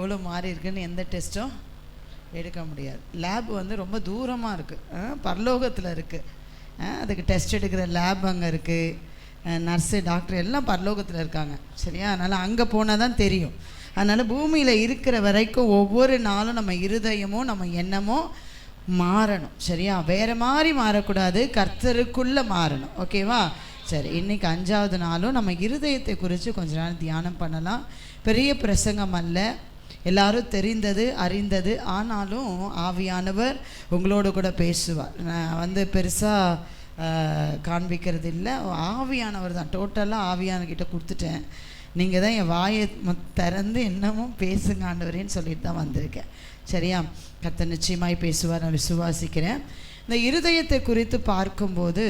எவ்வளோ மாறி இருக்குன்னு எந்த டெஸ்ட்டும் எடுக்க முடியாது. லேப் வந்து ரொம்ப தூரமாக இருக்குது, பரலோகத்தில் இருக்குது. அதுக்கு டெஸ்ட் எடுக்கிற லேப் அங்கே இருக்குது. நர்ஸு டாக்டர் எல்லாம் பரலோகத்தில் இருக்காங்க, சரியா? அதனால் அங்கே போனால் தான் தெரியும். அதனால் பூமியில் இருக்கிற வரைக்கும் ஒவ்வொரு நாளும் நம்ம இருதயமும் நம்ம எண்ணமும் மாறணும், சரியா? வேறு மாதிரி மாறக்கூடாது, கர்த்தருக்குள்ளே மாறணும், ஓகேவா? சரி, இன்றைக்கி 5வது நாளும் நம்ம இருதயத்தை குறித்து கொஞ்ச நேரம் தியானம் பண்ணலாம். பெரிய பிரசங்கம் அல்ல, எல்லாரும் தெரிந்தது அறிந்தது. ஆனாலும் ஆவியானவர் உங்களோடு கூட பேசுவார். நான் வந்து பெருசாக காண்பிக்கிறது இல்லை, ஆவியானவர் தான். டோட்டலாக ஆவியானவர்கிட்ட கொடுத்துட்டேன். நீங்கள் தான் என் வாயை திறந்து என்னமும் பேசுங்க ஆண்டவரேன்னு சொல்லிட்டு தான் வந்திருக்கேன், சரியா? கர்த்தர் நிச்சயமாய் பேசுவார், நான் விசுவாசிக்கிறேன். இந்த இருதயத்தை குறித்து பார்க்கும்போது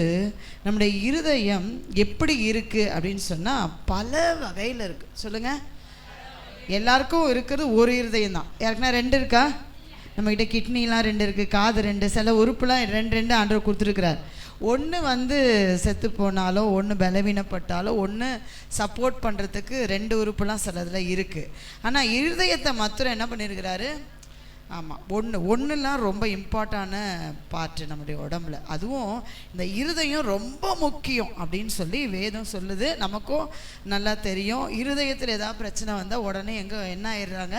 நம்முடைய இருதயம் எப்படி இருக்குது அப்படின்னு சொன்னால் பல வகையில் இருக்குது. சொல்லுங்கள். எல்லாருக்கும் இருக்கிறது ஒரு இருதயம் தான். யாருக்குன்னா 2 இருக்கா? நம்மக்கிட்ட கிட்னிலாம் 2 இருக்குது, காது 2, சில உறுப்புலாம் 2 ஆண்டவர் கொடுத்துருக்கிறார். ஒன்று வந்து செத்து போனாலோ, ஒன்று பலவீனப்பட்டாலோ, ஒன்று சப்போர்ட் பண்ணுறதுக்கு 2 உறுப்புலாம் சிலதில் இருக்குது. ஆனால் இருதயத்தை மாத்திரம் என்ன பண்ணியிருக்கிறாரு? ஆமாம், ஒன்றுலாம் ரொம்ப இம்பார்ட்டான பார்ட்டு நம்முடைய உடம்புல. அதுவும் இந்த இருதயம் ரொம்ப முக்கியம் அப்படின்னு சொல்லி வேதம் சொல்லுது. நமக்கும் நல்லா தெரியும். இருதயத்தில் ஏதாவது பிரச்சனை வந்தால் உடனே என்ன ஆயிடுறாங்க?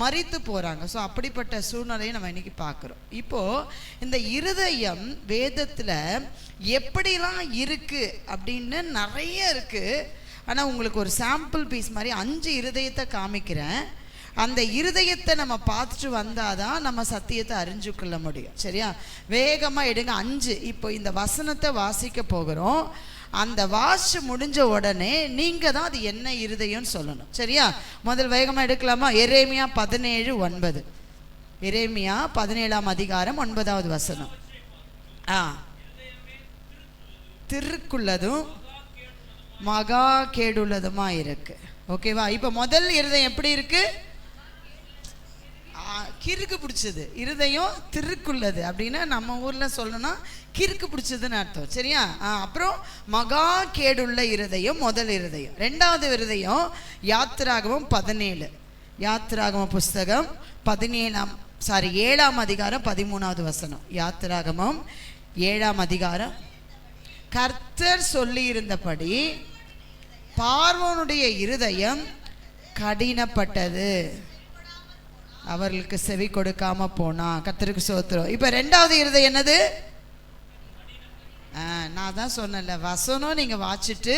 மரித்து போகிறாங்க. ஸோ அப்படிப்பட்ட சூழ்நிலையை நம்ம இன்றைக்கி பார்க்குறோம். இப்போது இந்த இருதயம் வேதத்தில் எப்படிலாம் இருக்குது அப்படின்னு நிறைய இருக்குது. ஆனால் உங்களுக்கு ஒரு சாம்பிள் பீஸ் மாதிரி 5 இருதயத்தை காமிக்கிறேன். அந்த இருதயத்தை நம்ம பார்த்துட்டு வந்தால் தான் நம்ம சத்தியத்தை அறிஞ்சுக்கொள்ள முடியும், சரியா? வேகமாக எடுங்க. 5. இப்போ இந்த வசனத்தை வாசிக்க போகிறோம். அந்த வாசி முடிஞ்ச உடனே நீங்கள் தான் அது என்ன இருதயம்னு சொல்லணும், சரியா? முதல் வேகமாக எடுக்கலாமா? எரேமியா 17:9. எரேமியா 17ஆம் அதிகாரம் 9வது வசனம். திருக்குள்ளதும் மகா கேடுள்ளதுமா இருக்கு, ஓகேவா? இப்போ முதல் இருதயம் எப்படி இருக்கு? கிறுக்கு பிடிச்சது இருதயம். திருக்குள்ளது அப்படின்னா நம்ம ஊரில் சொல்லணும்னா கிறுக்கு பிடிச்சதுன்னு அர்த்தம், சரியா? அப்புறம் மகா கேடுள்ள இருதயம் முதல் இருதயம். 2வது இருதயம் யாத்திராகமம் 17. யாத்திராகம புஸ்தகம் 7ஆம் அதிகாரம் 13வது வசனம். யாத்திராகமம் 7ஆம் அதிகாரம். கர்த்தர் சொல்லி இருந்தபடி பார்வோனுடைய இருதயம் கடினப்பட்டது, அவர்களுக்கு செவி கொடுக்காம போனா. கர்த்தருக்கு ஸ்தோத்திரம். இப்போ 2வது இருதயம் என்னது? நான் தான் சொன்னேன்ல, வசனம் நீங்கள் வாசிச்சுட்டு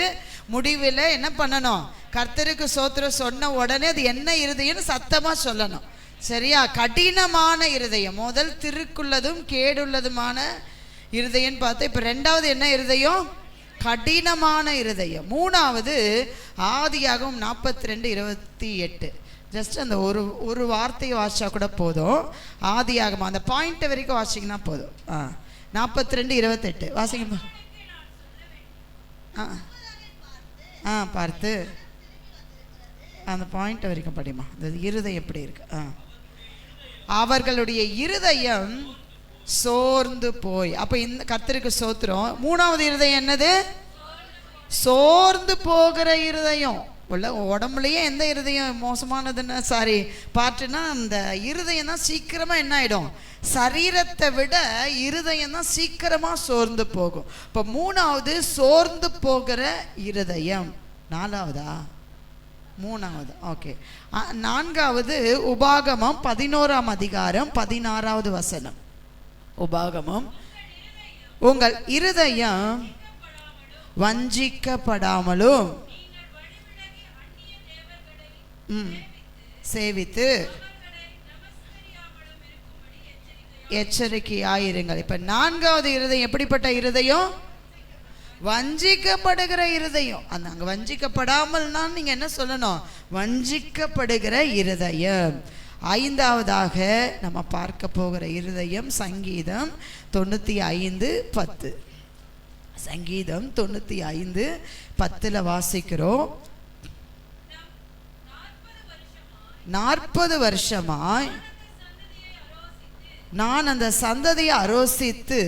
முடிவில் என்ன பண்ணணும்? கர்த்தருக்கு ஸ்தோத்திரம் சொன்ன உடனே அது என்ன இருதயம்னு சத்தமாக சொல்லணும், சரியா? கடினமான இருதயம் முதல், திருக்குள்ளதும் கேடுள்ளதுமான இருதயம்னு பார்த்தா. இப்போ 2வது என்ன இருதயம்? கடினமான இருதயம். 3வது ஆதியாகமம் 42:28. ஜஸ்ட் அந்த ஒரு வார்த்தையை வாசிச்சா கூட போதும். ஆதியாகமம் அந்த பாயிண்ட்டை வரைக்கும் வாசிங்கன்னா போதும். 42:28 வாசிங்க. பார்த்து அந்த பாயிண்ட்டை வரைக்கும் படிமா. அந்த இருதயம் எப்படி இருக்கு? அவர்களுடைய இருதயம் சோர்ந்து போய். அப்போ இந்த கர்த்தருக்கு ஸ்தோத்திரம். 3வது இருதயம் என்னது? சோர்ந்து போகிற இருதயம். உடம்புலையே எந்த இருதயம் மோசமானதுன்னு பார்ட்டுன்னா அந்த இருதயம் தான் சீக்கிரமாக என்ன ஆகிடும்? சரீரத்தை விட இருதயம் தான் சீக்கிரமாக சோர்ந்து போகும். இப்போ 3வது சோர்ந்து போகிற இருதயம். 4வதா? 3வது, ஓகே. 4வது உபாகமம் 11ஆம் அதிகாரம் 16வது வசனம். உபாகமம். உங்கள் இருதயம் வஞ்சிக்கப்படாமலும் சேவித்து எச்சரிக்கையாயிருங்கள். இப்ப 4வது இருதயம் எப்படிப்பட்ட இருதயம்? வஞ்சிக்கப்படுகிற இருதயம். அங்க வஞ்சிக்கப்படாமல்னா நீங்க என்ன சொல்லணும்? வஞ்சிக்கப்படுகிற இருதயம். 5வதாக நம்ம பார்க்க போகிற இருதயம் சங்கீதம் 95:10. சங்கீதம் 95:10 வாசிக்கிறோம். 40 வருஷமாய் நான் அந்த சந்ததியை அரோசித்து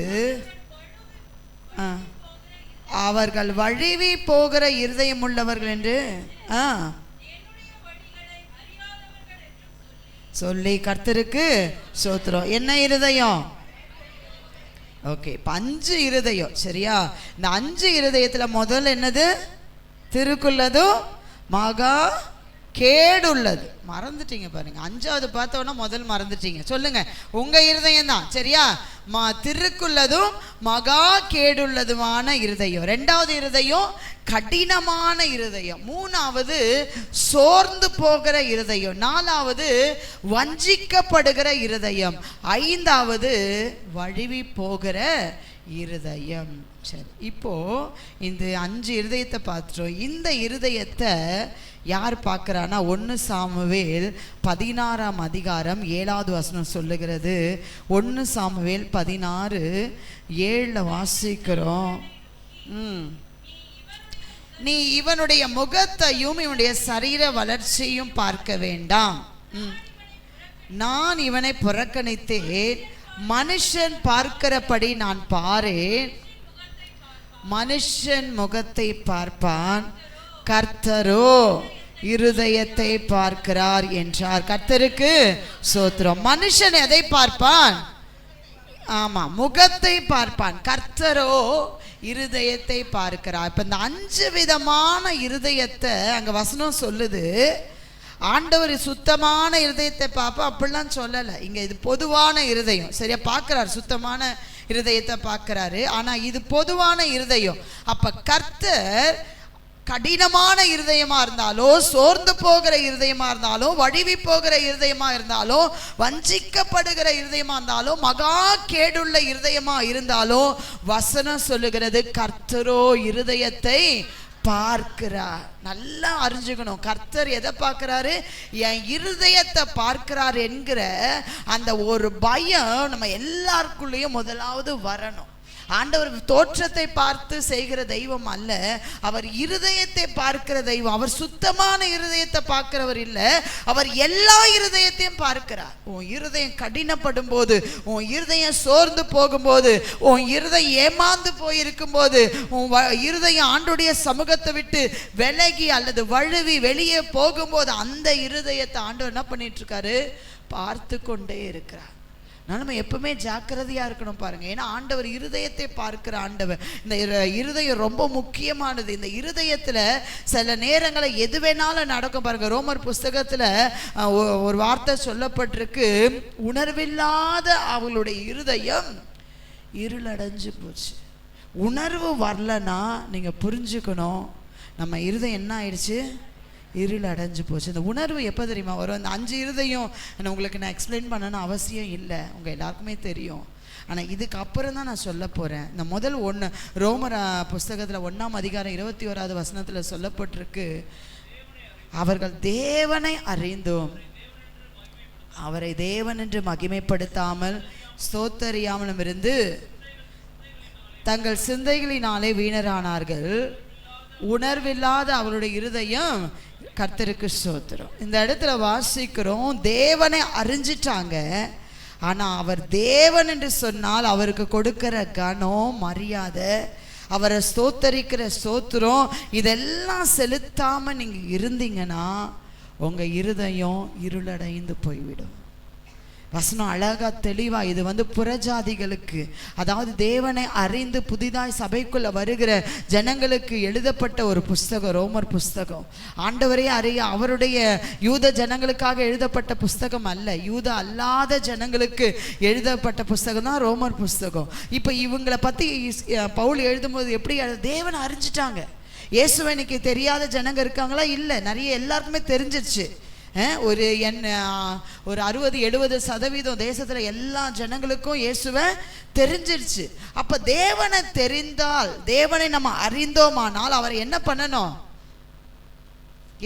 அவர்கள் வழுவி போகிற இருதயம் உள்ளவர்கள் என்று சொல்லி கர்த்தருக்கு ஸ்தோத்திரம். என்ன இருதயம்? ஓகே, இப்போ 5 இருதயம் சரியா? இந்த 5 இருதயத்தில் முதல்ல என்னது? திருக்குள்ளதும் மகா கேடுள்ளது. மறந்துட்டீங்க பாருங்க. 5வது பார்த்தோன்னா முதல் மறந்துட்டீங்க. சொல்லுங்க, உங்க இருதயம் தான் சரியா? திருக்குள்ளதும் மகா கேடுள்ளதுமான இருதயம். 2வது இருதயம் கடினமான இருதயம். 3வது சோர்ந்து போகிற இருதயம். 4வது வஞ்சிக்கப்படுகிற இருதயம். 5வது வழுவி போகிற இருதயம். சரி, இப்போ இந்த 5 இருதயத்தை பார்த்துட்டோம். இந்த இருதயத்தை யார் பார்க்குறான்னா 1 சாமுவேல் 16ஆம் அதிகாரம் 7வது வசனம் சொல்லுகிறது. 1 சாமுவேல் 16:7 வாசிக்கிறோம். நீ இவனுடைய முகத்தையும் இவனுடைய சரீர வளர்ச்சியும் பார்க்க வேண்டாம். நான் இவனை புறக்கணித்தேன். மனுஷன் பார்க்கிறபடி நான் பாரேன். மனுஷன் முகத்தை பார்ப்பான், கர்த்தரோ இருதயத்தை பார்க்கிறார் என்றார். கர்த்தருக்கு ஸ்தோத்திரம். மனுஷன் எதை பார்ப்பான்? ஆமா, முகத்தை பார்ப்பான். கர்த்தரோ இருதயத்தை பார்க்கிறார். இப்ப இந்த 5 விதமான இருதயத்தை அங்க வசனம் சொல்லுது. ஆண்டவர் சுத்தமான இருதயத்தை பார்ப்போம் அப்படிலாம் சொல்லலை. இங்க இது பொதுவான இருதயம் சரியா? பார்க்கிறார், சுத்தமான இருதயத்தை பார்க்கிறாரு. ஆனா இது பொதுவான இருதயம். அப்ப கர்த்தர் கடினமான இருதயமா இருந்தாலோ, சோர்ந்து போகிற இருதயமா இருந்தாலோ, வழுவி போகிற இருதயமா இருந்தாலோ, வஞ்சிக்கப்படுகிற இருதயமா இருந்தாலோ, மகா கேடுள்ள இருதயமா இருந்தாலோ, வசனம் சொல்லுகிறது கர்த்தரோ இருதயத்தை பார்க்கிறார். நல்லா அறிஞ்சுக்கணும், கர்த்தர் எதை பார்க்கிறாரு? என் இருதயத்தை பார்க்கிறார் என்கிற அந்த ஒரு பயம் நம்ம எல்லாருக்குள்ளேயும் முதலாவது வரணும். ஆண்டவர் தோற்றத்தை பார்த்து செய்கிற தெய்வம் அல்ல, அவர் இருதயத்தை பார்க்கிற தெய்வம். அவர் சுத்தமான இருதயத்தை பார்க்கிறவர் இல்லை, அவர் எல்லா இருதயத்தையும் பார்க்கிறார். உன் இருதயம் கடினப்படும் போது, உன் இருதயம் சோர்ந்து போகும்போது, உன் இருதயம் ஏமாந்து போயிருக்கும் போது, உன் இருதயம் ஆண்டுடைய சமூகத்தை விட்டு விலகி அல்லது வழுவி வெளியே போகும்போது, அந்த இருதயத்தை ஆண்டவர் என்ன பண்ணிட்டு இருக்காரு? பார்த்து கொண்டே இருக்கிறார். நம்ம எப்பவுமே ஜாக்கிரதையா இருக்கணும் பாருங்க. ஏன்னா ஆண்டவர் இருதயத்தை பார்க்கிற ஆண்டவர். இந்த இருதயம் ரொம்ப முக்கியமானது. இந்த இருதயத்துல சில நேரங்களில் எது வேணாலும் நடக்கும் பாருங்க. ரோமர் புஸ்தகத்துல ஒரு வார்த்தை சொல்லப்பட்டிருக்கு, உணர்வில்லாத அவளுடைய இருதயம் இருளடைஞ்சு போச்சு. உணர்வு வரலன்னா நீங்க புரிஞ்சுக்கணும், நம்ம இருதயம் என்ன ஆயிடுச்சு? இருள் அடைஞ்சு போச்சு. இந்த உணர்வு எப்போ தெரியுமா வரும்? இந்த 5 இருதயம் உங்களுக்கு நான் எக்ஸ்பிளைன் பண்ணணும்னு அவசியம் இல்லை, உங்கள் எல்லாருக்குமே தெரியும். ஆனால் இதுக்கு அப்புறம் தான் நான் சொல்ல போகிறேன். இந்த முதல் 1 ரோமர் புஸ்தகத்தில் 1ஆம் அதிகாரம் 21வது வசனத்தில் சொல்லப்பட்டிருக்கு, அவர்கள் தேவனை அறிந்தும் அவரை தேவன் என்று மகிமைப்படுத்தாமல் ஸ்தோத்தரியாமலும் இருந்து தங்கள் சிந்தைகளினாலே வீணரானார்கள். உணர்வில்லாத அவருடைய இருதயம் கர்த்தருக்கு ஸ்தோத்திரம். இந்த இடத்துல வாசிக்கிறோம், தேவனை அறிஞ்சிட்டாங்க. ஆனால் அவர் தேவன் என்று சொன்னால் அவருக்கு கொடுக்கிற கனம், மரியாதை, அவரை ஸ்தோத்தரிக்கிற ஸ்தோத்திரம் இதெல்லாம் செலுத்தாமல் நீங்கள் இருந்தீங்கன்னா உங்கள் இருதயம் இருளடைந்து போய்விடும். வசனம் அழகா தெளிவா இது புறஜாதிகளுக்கு, அதாவது தேவனை அறிந்து புதிதாய் சபைக்குள்ள வருகிற ஜனங்களுக்கு எழுதப்பட்ட ஒரு புஸ்தகம் ரோமர் புஸ்தகம். ஆண்டவரே அறிய அவருடைய யூத ஜனங்களுக்காக எழுதப்பட்ட புஸ்தகம் அல்ல, யூத அல்லாத ஜனங்களுக்கு எழுதப்பட்ட புஸ்தகம் தான் ரோமர் புஸ்தகம். இப்போ இவங்களை பத்தி பவுல் எழுதும்போது எப்படி தேவனை அறிஞ்சிட்டாங்க. இயேசுவை இன்னைக்கு தெரியாத ஜனங்க இருக்காங்களா? இல்லை, நிறைய எல்லாருக்குமே தெரிஞ்சிருச்சு. ஒரு 60-70% தேசத்துல எல்லா ஜனங்களுக்கும் இயேசுவை தெரிஞ்சிருச்சு. அப்ப தேவனை தெரிந்தால், தேவனை நம்ம அறிந்தோமானால் அவரை என்ன பண்ணணும்?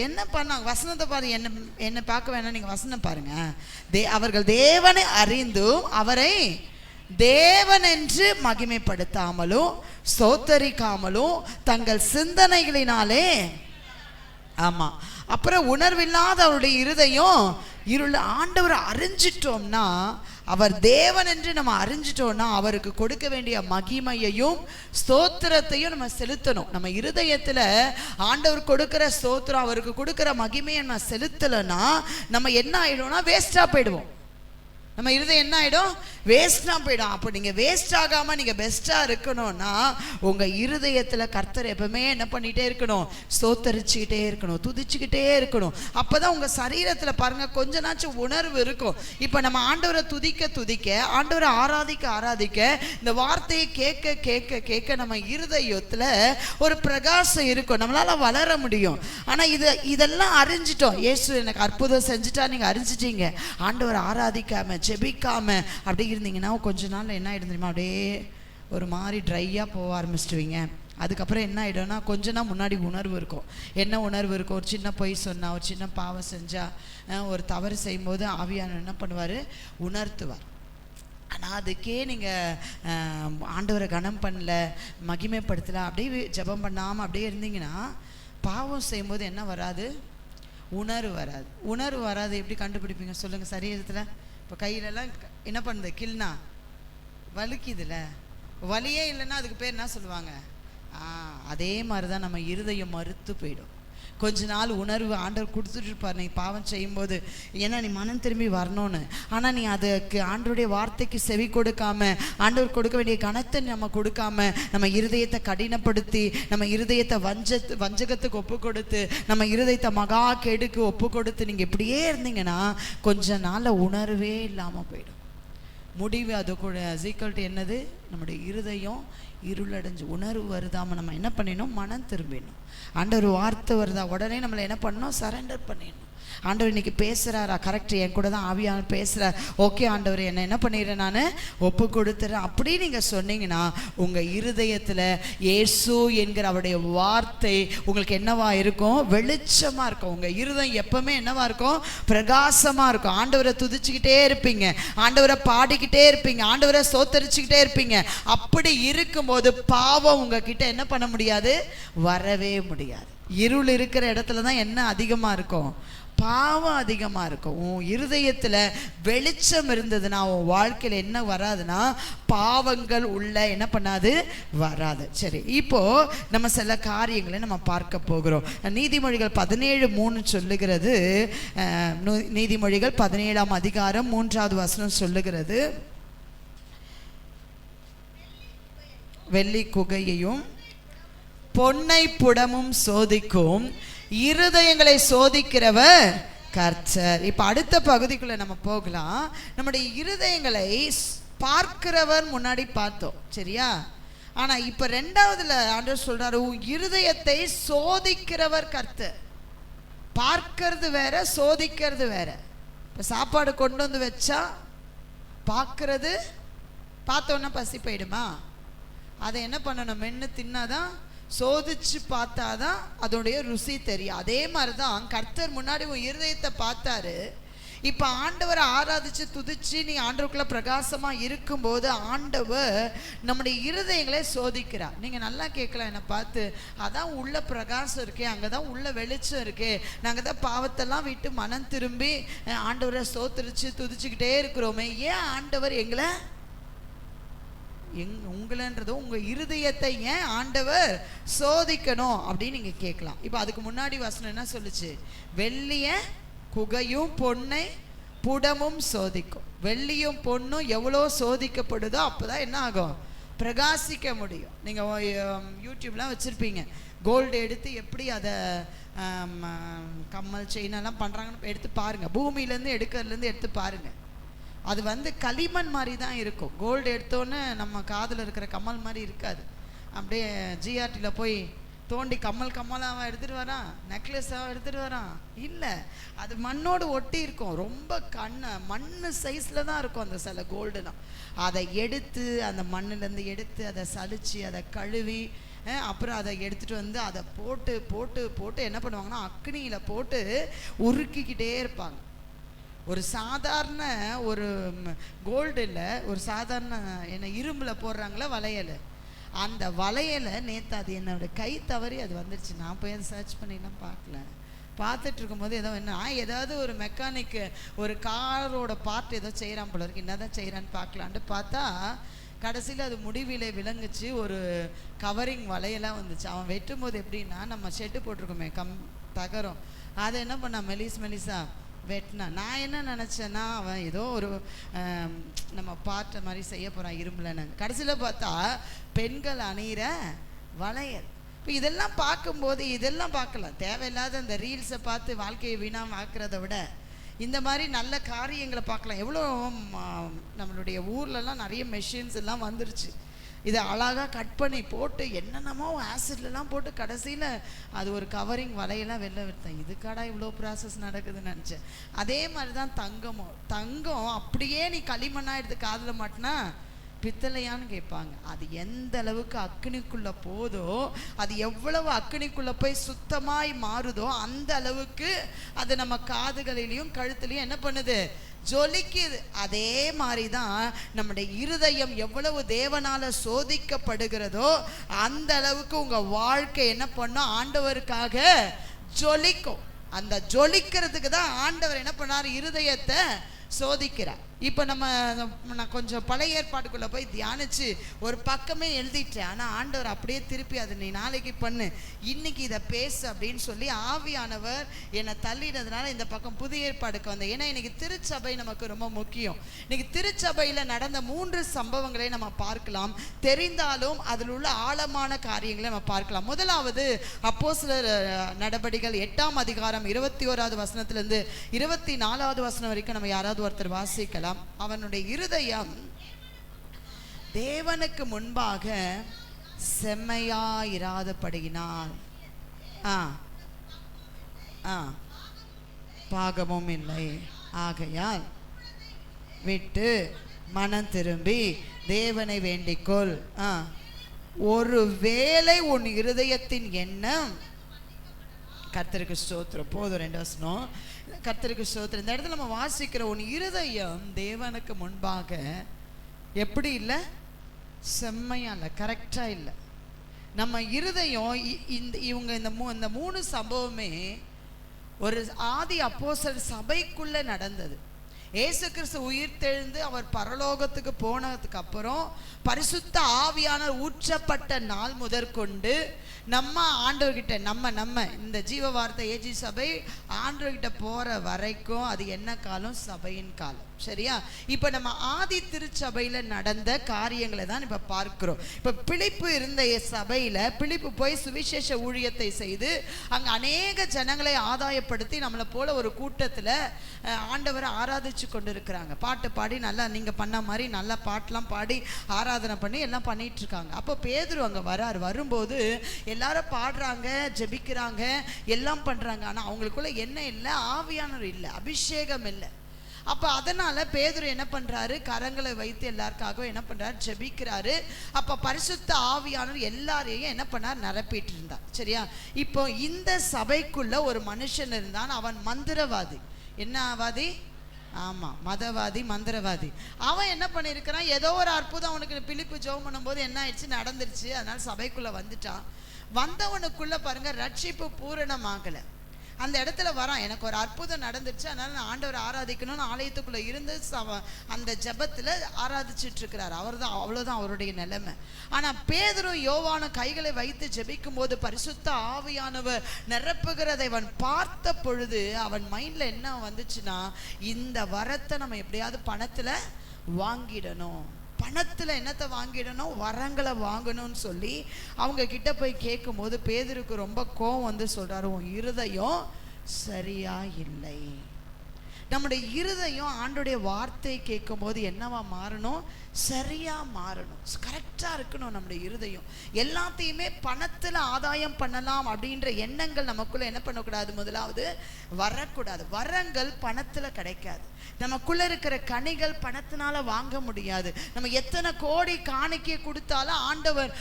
என்ன பண்ணாங்க? வசனத்தை பாருங்க. என்ன பார்க்க வேணாம், நீங்க வசனம் பாருங்க. அவர்கள் தேவனை அறிந்தும் அவரை தேவன் என்று மகிமைப்படுத்தாமலும் ஸ்தோத்தரிக்காமலும் தங்கள் சிந்தனைகளினாலே, ஆமா, அப்புறம் உணர்வில்லாத அவருடைய இருதயம் இருள். ஆண்டவரை அறிஞ்சிட்டோம்னா அவர் தேவன் என்று நம்ம அறிஞ்சிட்டோம்னா அவருக்கு கொடுக்க வேண்டிய மகிமையையும் ஸ்தோத்திரத்தையும் நம்ம செலுத்தணும். நம்ம இருதயத்துல ஆண்டவர் கொடுக்கிற ஸ்தோத்திரம், அவருக்கு கொடுக்கிற மகிமையை நம்ம செலுத்தலைன்னா நம்ம என்ன ஆயிடும்னா வேஸ்டா போயிடுவோம். நம்ம இருதயம் என்ன ஆகிடும்? வேஸ்ட்டாக போயிடும். அப்போ நீங்கள் வேஸ்ட் ஆகாமல் நீங்கள் பெஸ்ட்டாக இருக்கணும்னா உங்கள் இருதயத்தில் கர்த்தர் எப்பவுமே என்ன பண்ணிகிட்டே இருக்கணும்? ஸ்தோத்தரிச்சுக்கிட்டே இருக்கணும், துதிச்சுக்கிட்டே இருக்கணும். அப்போ தான் உங்கள் சரீரத்தில் பாருங்கள் கொஞ்ச நாச்சும் உணர்வு இருக்கும். இப்போ நம்ம ஆண்டவரை துதிக்க துதிக்க, ஆண்டவரை ஆராதிக்க ஆராதிக்க, இந்த வார்த்தையை கேட்க கேட்க கேட்க நம்ம இருதயத்தில் ஒரு பிரகாசம் இருக்கும், நம்மளால் வளர முடியும். ஆனால் இதெல்லாம் அறிஞ்சிட்டோம். இயேசு எனக்கு அற்புதம் செஞ்சுட்டா நீங்கள் அறிஞ்சிட்டீங்க. ஆண்டவரை ஆராதிக்காம ஜெபிக்காம அப்படி இருந்தீங்கன்னா கொஞ்ச நாள் என்ன ஆகிடும் தெரியுமா? அப்படியே ஒரு மாதிரி ட்ரையாக போக ஆரம்பிச்சிடுவீங்க. அதுக்கப்புறம் என்ன ஆகிடும்னா கொஞ்ச நாள் முன்னாடி உணர்வு இருக்கும். என்ன உணர்வு இருக்கும்? ஒரு சின்ன பொய் சொன்னால், ஒரு சின்ன பாவம் செஞ்சால், ஒரு தவறு செய்யும்போது ஆவியானவர் என்ன பண்ணுவார்? உணர்த்துவார். ஆனால் அதுக்கே நீங்கள் ஆண்டவரை கனம் பண்ணல, மகிமைப்படுத்தலை, அப்படியே ஜெபம் பண்ணாமல் அப்படியே இருந்தீங்கன்னா பாவம் செய்யும்போது என்ன வராது? உணர்வு வராது. உணர்வு வராது எப்படி கண்டுபிடிப்பீங்க சொல்லுங்கள்? சரீரத்தில் இப்போ கையிலலாம் என்ன பண்ணுது? கில்னா வலிக்குதுல்ல, வலியே இல்லைன்னா அதுக்கு பேர் என்ன சொல்லுவாங்க? அதே மாதிரி தான் நம்ம இருதயம் மறுத்து போயிடும். கொஞ்ச நாள் உணர்வு ஆண்டவர் கொடுத்துட்டு இருப்பார். நீ பாவம் செய்யும்போது ஏன்னா நீ மனம் திரும்பி வரணும்னு. ஆனால் நீ அதுக்கு ஆண்டவருடைய வார்த்தைக்கு செவி கொடுக்காம, ஆண்டவர் கொடுக்க வேண்டிய கணத்தை நம்ம கொடுக்காம, நம்ம இருதயத்தை கடினப்படுத்தி, நம்ம இருதயத்தை வஞ்சகத்துக்கு ஒப்பு கொடுத்து, நம்ம இருதயத்தை மகா கெடுக்கு ஒப்பு கொடுத்து நீங்கள் இப்படியே இருந்தீங்கன்னா கொஞ்ச நாளில் உணர்வே இல்லாமல் போயிடும். முடிவு அது கூட சீக்கிரட்டு என்னது? நம்முடைய இருதயம் இருளடைஞ்சு உணர்வு வருதாமல் நம்ம என்ன பண்ணிடணும்? மனம் திரும்பிடணும். ஆண்டவர் வார்த்தை வருதா உடனே நம்மளை என்ன பண்ணணும்? சரண்டர் பண்ணிடணும். ஆண்டவர் இன்னைக்கு பேசுகிறாரா? கரெக்ட், என் கூட தான் ஆவியானவர் பேசுகிறார். ஓகே ஆண்டவர், என்ன பண்ணிடுறேன், நான் ஒப்பு கொடுத்துறேன் அப்படி நீங்கள் சொன்னீங்கன்னா உங்கள் இருதயத்தில் இயேசு என்கிற அவருடைய வார்த்தை உங்களுக்கு என்னவா இருக்கும்? வெளிச்சமாக இருக்கும். உங்கள் இருதயம் எப்பவுமே என்னவா இருக்கும்? பிரகாசமாக இருக்கும். ஆண்டவரை துதிச்சுக்கிட்டே இருப்பீங்க, ஆண்டவரை பாடிக்கிட்டே இருப்பீங்க, ஆண்டவரை சோத்தரிச்சுக்கிட்டே இருப்பீங்க. அப்படி இருக்கும்போது பாவம் உங்ககிட்ட என்ன பண்ண முடியாது? வரவே முடியாது. இருள் இருக்கிற இடத்துல தான் என்ன அதிகமாக இருக்கும்? பாவம் அதிகமாக இருக்கும். உன் இருதயத்தில் வெளிச்சம் இருந்ததுன்னா உன் வாழ்க்கையில் என்ன வராதுன்னா பாவங்கள் உள்ள என்ன பண்ணாது? வராது. சரி, இப்போ நம்ம சில காரியங்களை நம்ம பார்க்க போகிறோம். நீதிமொழிகள் 17:3 சொல்லுகிறது, நீதிமொழிகள் 17ஆம் அதிகாரம் 3வது வசனம் சொல்லுகிறது, வெள்ளி குகையையும் பொன்னை புடமும் சோதிக்கும், இருதயங்களை சோதிக்கிறவர் கர்த்தர். இப்ப அடுத்த பகுதிக்குள்ள நம்ம போகலாம். நம்முடைய இருதயங்களை பார்க்கிறவர் முன்னாடி பார்த்தோம், சரியா? ஆனா இப்ப ரெண்டாவதுல ஆண்டவர் சொல்றாரு, உன் இருதயத்தை சோதிக்கிறவர் கர்த்தர். பார்க்கிறது வேற, சோதிக்கிறது வேற. இப்ப சாப்பாடு கொண்டு வந்து வச்சா பார்க்கறது, பார்த்தோன்னா பசி போயிடுமா? அதை என்ன பண்ணணும்? மென்று தின்னாதான், சோதிச்சு பார்த்தாதான் அதோடைய ருசி தெரியும். அதே மாதிரிதான் கர்த்தர் முன்னாடி உன் இருதயத்தை பார்த்தாரு. இப்ப ஆண்டவரை ஆராதிச்சு துதிச்சு நீ ஆண்டவருக்குள்ள பிரகாசமா இருக்கும்போது ஆண்டவர் நம்முடைய இருதயங்களை சோதிக்கிறார். நீங்க நல்லா கேட்கலாம் என்னை பார்த்து, அதான் உள்ள பிரகாசம் இருக்கே, அங்கதான் உள்ள வெளிச்சம் இருக்கே, நாங்க தான் பாவத்தெல்லாம் விட்டு மனம் திரும்பி ஆண்டவரை சோத்தரிச்சு துதிச்சுக்கிட்டே இருக்கிறோமே, ஏன் ஆண்டவர் எங்களை உங்களன்றது உங்க இருதயத்தை ஏன் ஆண்டவர் சோதிக்கணும் அப்படின்னு நீங்க கேட்கலாம். இப்ப அதுக்கு முன்னாடி வசனம் என்ன சொல்லுச்சு? வெள்ளிய குகையும் பொன்னை புடமும் சோதிக்கும். வெள்ளியும் பொண்ணும் எவ்வளோ சோதிக்கப்படுதோ அப்போதான் என்ன ஆகும்? பிரகாசிக்க முடியும். நீங்க யூடியூப்லாம் வச்சிருப்பீங்க, கோல்டு எடுத்து எப்படி அதை கம்மல் செயின் எல்லாம் பண்றாங்கன்னு எடுத்து பாருங்க. பூமியிலேருந்து எடுக்கிறதுலேருந்து எடுத்து பாருங்க. அது களிமண் மாதிரி தான் இருக்கும். கோல்டு எடுத்தோன்னே நம்ம காதில் இருக்கிற கம்மல் மாதிரி இருக்காது. அப்படியே ஜிஆர்டியில் போய் தோண்டி கம்மலாக எடுத்துகிட்டு வரான், நெக்லஸாக எடுத்துகிட்டு வரான், இல்லை, அது மண்ணோடு ஒட்டி இருக்கும். ரொம்ப மண் சைஸில் தான் இருக்கும் அந்த சில கோல்டுலாம். அதை எடுத்து அந்த மண்ணிலேருந்து எடுத்து அதை சலிச்சு அதை கழுவி அப்புறம் அதை எடுத்துகிட்டு வந்து அதை போட்டு போட்டு போட்டு என்ன பண்ணுவாங்கன்னா அக்னியில் போட்டு உருக்கிக்கிட்டே இருப்பாங்க. ஒரு சாதாரண ஒரு கோல்டு இல்லை, ஒரு சாதாரண என்ன இரும்பில் போடுறாங்களா வளையல், அந்த வளையலை நேற்று அது என்னோட கை தவறி அது வந்துடுச்சு. நான் போய் அதை சர்ச் பண்ணிலாம் பார்க்கல. பார்த்துட்டு இருக்கும்போது ஏதாவது ஒரு மெக்கானிக்கு ஒரு காரோட பார்ட் ஏதோ செய்கிறான் போல இருக்கு, என்ன தான் செய்கிறான்னு பார்க்கலான்ட்டு பார்த்தா கடைசியில் அது முடிவிலே விளங்குச்சு. ஒரு கவரிங் வலையெல்லாம் வந்துச்சு. அவன் வெட்டும் போது எப்படின்னா, நம்ம ஷெட்டு போட்டிருக்கோமே தகரம், அதை என்ன பண்ணா மெலிசா வெட்டினா. நான் என்ன நினச்சேன்னா, அவன் ஏதோ ஒரு நம்ம பார்ட்ட மாதிரி செய்ய போகிறான் இரும்புலன்னு. கடைசியில் பார்த்தா பெண்கள் அணிகிற வளையல். இப்போ இதெல்லாம் பார்க்கும்போது இதெல்லாம் பார்க்கலாம், தேவையில்லாத இந்த ரீல்ஸை பார்த்து வாழ்க்கையை வீணாக ஆக்குறத விட இந்த மாதிரி நல்ல காரியங்களை பார்க்கலாம். எவ்வளோ நம்மளுடைய ஊர்லலாம் நிறைய மெஷின்ஸ் எல்லாம் வந்துருச்சு. இதை அழகாக கட் பண்ணி போட்டு என்னென்னமோ ஆசிட்லாம் போட்டு கடைசியில் அது ஒரு கவரிங் வலையெல்லாம் வெளில விட்டேன். இதுக்காடா இவ்வளோ ப்ராசஸ் நடக்குதுன்னு நினச்சேன். அதே மாதிரி தான் தங்கம் அப்படியே நீ களிமண்ணாக எடுத்து காதில் மாட்டினா பித்தளையான்னு கேட்பாங்க. அது எந்த அளவுக்கு அக்னிக்குள்ளே போதோ, அது எவ்வளவு அக்னிக்குள்ளே போய் சுத்தமாய் மாறுதோ அந்த அளவுக்கு அது நம்ம காதுகளிலையும் கழுத்துலையும் என்ன பண்ணுது, ஜொலிக்குது. அதே மாதிரி தான் நம்முடைய இருதயம் எவ்வளவு தேவனால சோதிக்கப்படுகிறதோ அந்த அளவுக்கு உங்கள் வாழ்க்கை என்ன பண்ணும், ஆண்டவருக்காக ஜொலிக்கும். அந்த ஜொலிக்கிறதுக்கு தான் ஆண்டவர் என்ன பண்ணார், இருதயத்தை சோதிக்கிறார். இப்போ நான் கொஞ்சம் பழைய ஏற்பாட்டுக்குள்ளே போய் தியானிச்சு ஒரு பக்கமே எழுதிட்டேன். ஆனால் ஆண்டவர் அப்படியே திருப்பி அதை நீ நாளைக்கு பண்ணு, இன்னைக்கு இதை பேசு அப்படின்னு சொல்லி ஆவியானவர் என்னை தள்ளினதுனால இந்த பக்கம் புதிய ஏற்பாடுக்கு வந்தேன். ஏன்னா இன்னைக்கு திருச்சபை நமக்கு ரொம்ப முக்கியம். இன்னைக்கு திருச்சபையில் நடந்த 3 சம்பவங்களை நம்ம பார்க்கலாம். தெரிந்தாலும் அதில் உள்ள ஆழமான காரியங்களை நம்ம பார்க்கலாம். முதலாவது அப்போஸ்தலர் நடபடிகள் 8ஆம் அதிகாரம் 21வது வசனத்திலிருந்து 24வது வசனம் வரைக்கும் நம்ம யாராவது ஒருத்தர் வாசிக்கலாம். அவனுடைய இருதயம் தேவனுக்கு முன்பாக செம்மையாயிராதபடியினால் பாகமும் இல்லை. ஆகையால் விட்டு மனம் திரும்பி தேவனை வேண்டிக்கொள். ஒருவேளை உன் இருதயத்தின் எண்ணம், கர்த்தருக்கு ஸ்தோத்திரம். போதும் 2 வசனம், கர்த்தருக்கு ஸ்தோத்திரம். இந்த இடத்துல நம்ம வாசிக்கிற உன் இருதயம் தேவனுக்கு முன்பாக எப்படி இல்லை, செம்மையா இல்லை, கரெக்டா இல்லை. நம்ம இருதயம் இவங்க இந்த 3 சம்பவமே ஒரு ஆதி அப்போஸ்தலர் சபைக்குள்ள நடந்தது. இயேசு கிறிஸ்து உயிர்த்தெழுந்து அவர் பரலோகத்துக்கு போனதுக்கு அப்புறம் பரிசுத்த ஆவியானவர் ஊற்றப்பட்ட நாள் முதற்கொண்டு நம்ம ஆண்டவர்கிட்ட நம்ம இந்த ஜீவ வார்த்தை ஏஜி சபை ஆண்டவர்கிட்ட போற வரைக்கும் அது என்ன காலம், சபையின் காலம். சரியா? இப்ப நம்ம ஆதி திருச்சபையில நடந்த காரியங்களை தான் இப்ப பார்க்கிறோம். இப்ப பிலிப்பு இருந்த சபையில பிலிப்பு போய் சுவிசேஷ ஊழியத்தை செய்து அங்க அநேக ஜனங்களை ஆதாயப்படுத்தி நம்மளை போல ஒரு கூட்டத்துல ஆண்டவரை ஆராதிச்சு கொண்டு இருக்கிறாங்க. பாட்டு பாடி நல்லா நீங்க பண்ண மாதிரி நல்லா பாட்டெல்லாம் பாடி ஆராதனை பண்ணி எல்லாம் பண்ணிட்டு இருக்காங்க. அப்போ பேதுரு அங்க வரும்போது எல்லாரும் பாடுறாங்க, ஜெபிக்கிறாங்க, எல்லாம் பண்றாங்க. ஆனா அவங்களுக்குள்ள என்ன இல்லை, ஆவியானவர் இல்லை, அபிஷேகம் இல்லை. அப்போ அதனால பேதுரு என்ன பண்றாரு, கரங்களை வைத்து எல்லாருக்காகவும் என்ன பண்றாரு, ஜெபிக்கிறாரு. அப்ப பரிசுத்த ஆவியானவர் எல்லாரையும் என்ன பண்ணார், நிரப்பிட்டு இருந்தார். சரியா? இப்போ இந்த சபைக்குள்ள ஒரு மனுஷன் இருந்தான். அவன் மந்திரவாதி. என்ன ஆவாதி? ஆமா, மதவாதி, மந்திரவாதி. அவன் என்ன பண்ணியிருக்கிறான், ஏதோ ஒரு அற்புதம் அவனுக்கு பிலிப்பு ஜெபம் பண்ணும்போது என்ன ஆயிடுச்சு, நடந்துருச்சு. அதனால சபைக்குள்ள வந்துட்டான். வந்தவனுக்குள்ள பாருங்க ரட்சிப்பு பூரணமாகலை. அந்த இடத்துல வரான், எனக்கு ஒரு அற்புதம் நடந்துருச்சு, அதனால நான் ஆண்டவர் ஆராதிக்கணும்னு ஆலயத்துக்குள்ள இருந்து அந்த ஜெபத்துல ஆராதிச்சுட்டு இருக்கிறார். அவ்வளவுதான் அவருடைய நிலைமை. ஆனா பேதுரும் யோவானும் கைகளை வைத்து ஜெபிக்கும் போது பரிசுத்த ஆவியானவர் நிரப்புகிறதை அவன் பார்த்த பொழுது அவன் மைண்ட்ல என்ன வந்துச்சுன்னா, இந்த வரத்தை நம்ம எப்படியாவது பணத்துல வாங்கிடணும், பணத்துல என்னத்தை வாங்கிடணும், வரங்களை வாங்கணும்னு சொல்லி அவங்க கிட்ட போய் கேட்கும் போது பேதுருக்கு ரொம்ப கோவம் வந்து சொல்றாரு, உன் இருதயம் சரியா இல்லை. நம்முடைய இருதயம் ஆண்டோடைய வார்த்தை கேட்கும் போது என்னவா மாறணும், சரியா மாறணும், கரெக்டா இருக்கணும். நம்முடைய இருதயம் எல்லாத்தையுமே பணத்துல ஆதாயம் பண்ணலாம் அப்படின்ற எண்ணங்கள் நமக்குள்ள என்ன பண்ணக்கூடாது, முதலாவது வரக்கூடாது. வரங்கள் பணத்துல கிடைக்காது. நமக்குள்ள இருக்கிற கனிகள் பணத்தினால வாங்க முடியாது. நம்ம எத்தனை கோடி காணிக்கை கொடுத்தாலும் ஆண்டவர்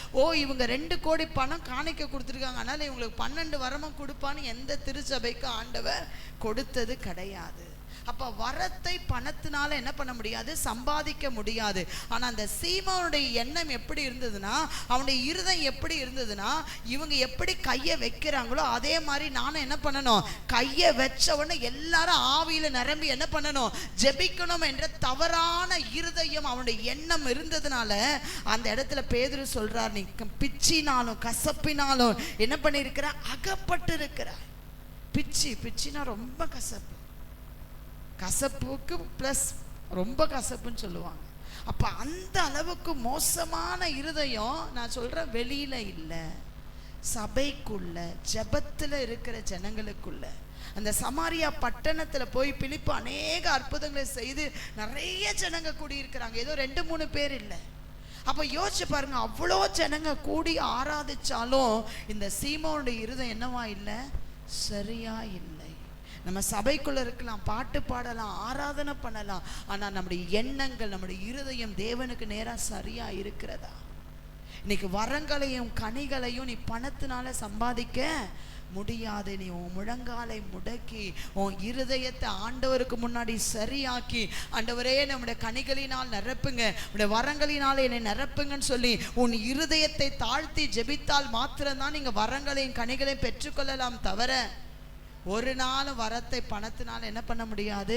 இவங்க 2 கோடி பணம் காணிக்கை கொடுத்துருக்காங்க, அதனால இவங்களுக்கு 12 வரமும் கொடுப்பான்னு எந்த திருச்சபைக்கு ஆண்டவர் கொடுத்தது கிடையாது. அப்போ வரத்தை பணத்தினால என்ன பண்ண முடியாது, சம்பாதிக்க முடியாது. ஆனால் அந்த சீமோனுடைய எண்ணம் எப்படி இருந்ததுன்னா, அவனுடைய இருதயம் எப்படி இருந்ததுன்னா, இவங்க எப்படி கையை வைக்கிறாங்களோ அதே மாதிரி நானும் என்ன பண்ணணும், கையை வச்ச உடனே எல்லாரும் ஆவியில நிரம்பி என்ன பண்ணணும், ஜெபிக்கணும் என்ற தவறான இருதயம் அவனுடைய எண்ணம் இருந்ததுனால அந்த இடத்துல பேதுரு சொல்றார், நீ பிச்சினாலும் கசப்பினாலும் என்ன பண்ணிருக்கிற, அகப்பட்டு இருக்கிற. பிச்சினா ரொம்ப கசப்பு, கசப்புக்கு பிளஸ் ரொம்ப கசப்புன்னு சொல்லுவாங்க. அப்ப அந்த அளவுக்கு மோசமான இருதயம் நான் சொல்றேன் வெளியில இல்லை, சபைக்குள்ள ஜெபத்துல இருக்கிற ஜனங்களுக்குள்ள. அந்த சமாரியா பட்டணத்துல போய் பிலிப்பு அநேக அற்புதங்களை செய்து நிறைய ஜனங்க கூடி இருக்கிறாங்க, ஏதோ 2-3 பேர் இல்லை. அப்ப யோசிச்சு பாருங்க, அவ்வளோ ஜனங்க கூடி ஆராதிச்சாலும் இந்த சீமோனுடைய இருதயம் என்னவா இல்லை, சரியா இல்லை. நம்ம சபைக்குள்ள இருக்கலாம், பாட்டு பாடலாம், ஆராதனை பண்ணலாம், ஆனா நம்முடைய எண்ணங்கள், நம்முடைய இருதயம் தேவனுக்கு நேரா சரியா இருக்கிறதா? இன்னைக்கு வரங்களையும் கனிகளையும் நீ பணத்தினால சம்பாதிக்க முடியாது. நீ உன் முழங்காலை முடக்கி உன் இருதயத்தை ஆண்டவருக்கு முன்னாடி சரியாக்கி, ஆண்டவரே நம்முடைய கனிகளினால் நிரப்புங்க, உடைய வரங்களினால் என்னை நிரப்புங்கன்னு சொல்லி உன் இருதயத்தை தாழ்த்தி ஜெபித்தால் மாத்திரம்தான் நீங்க வரங்களையும் கனிகளையும் பெற்றுக்கொள்ளலாம். தவிர ஒரு நாள் வரத்தை பணத்தினால் என்ன பண்ண முடியாது,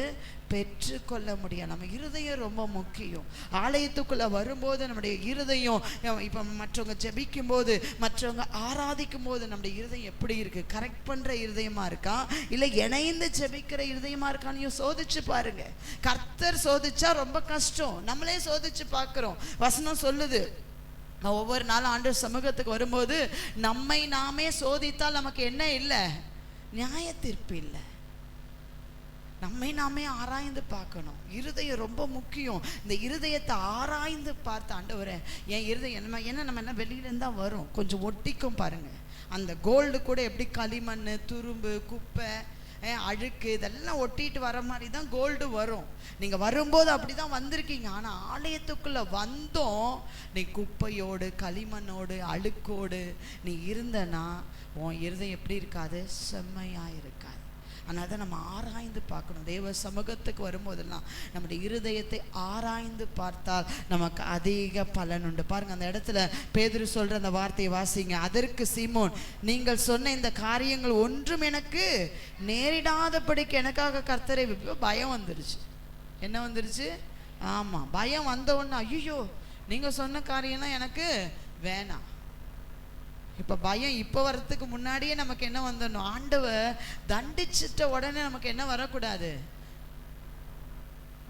பெற்றுக்கொள்ள முடியாது. நம்ம இருதயம் ரொம்ப முக்கியம். ஆலயத்துக்குள்ள வரும்போது நம்முடைய இருதயம், இப்போ மற்றவங்க ஜெபிக்கும் போது, மற்றவங்க ஆராதிக்கும் போது நம்முடைய இருதயம் எப்படி இருக்கு, கரெக்ட் பண்ற இருதயமா இருக்கா, இல்லை இணைந்து ஜெபிக்கிற இருதயமா இருக்கான்னு சோதிச்சு பாருங்க. கர்த்தர் சோதிச்சா ரொம்ப கஷ்டம், நம்மளே சோதிச்சு பார்க்கிறோம். வசனம் சொல்லுது, ஒவ்வொரு நாளும் ஆண்டவர் சமூகத்துக்கு வரும்போது நம்மை நாமே சோதித்தால் நமக்கு என்ன இல்லை, நியாய தீர்ப்பு இல்லை. நம்மை நாமே ஆராய்ந்து பார்க்கணும். இருதயம் ரொம்ப முக்கியம். இந்த இருதயத்தை ஆராய்ந்து பார்த்து, ஆண்டவரே என் இருதயம் நம்ம என்ன வெளியில இருந்தா வரும், கொஞ்சம் ஒட்டிக்கும் பாருங்க. அந்த கோல்டு கூட எப்படி களிமண், துரும்பு, குப்பை, அழுக்கு இதெல்லாம் ஒட்டிட்டு வர மாதிரி தான் கோல்டு வரும். நீங்க வரும்போது அப்படிதான் வந்திருக்கீங்க. ஆனா ஆலயத்துக்குள்ள வந்தோம், நீ குப்பையோடு களிமண்ணோடு அழுக்கோடு நீ இருந்தனா உன் இருதயம் எப்படி இருக்காது, செம்மையா இருக்காது. ஆனால் அதை நம்ம ஆராய்ந்து பார்க்கணும். தேவ சமூகத்துக்கு வரும்போதெல்லாம் நம்முடைய இருதயத்தை ஆராய்ந்து பார்த்தால் நமக்கு அதிக பலன் உண்டு. பாருங்க, அந்த இடத்துல பேதுரு சொல்ற அந்த வார்த்தையை வாசிங்க. அதற்கு சீமோன், நீங்கள் சொன்ன இந்த காரியங்கள் ஒன்றும் எனக்கு நேரிடாதபடிக்கு எனக்காக கர்த்தரை. பயம் வந்துருச்சு. என்ன வந்துருச்சு? ஆமா, பயம் வந்த உடனே ஐயோ நீங்க சொன்ன காரியம்லாம் எனக்கு வேணாம். இப்ப பயம் இப்ப வர்றதுக்கு முன்னாடியே நமக்கு என்ன வந்துடணும், ஆண்டவர் தண்டிச்சிட்ட உடனே நமக்கு என்ன வரக்கூடாது.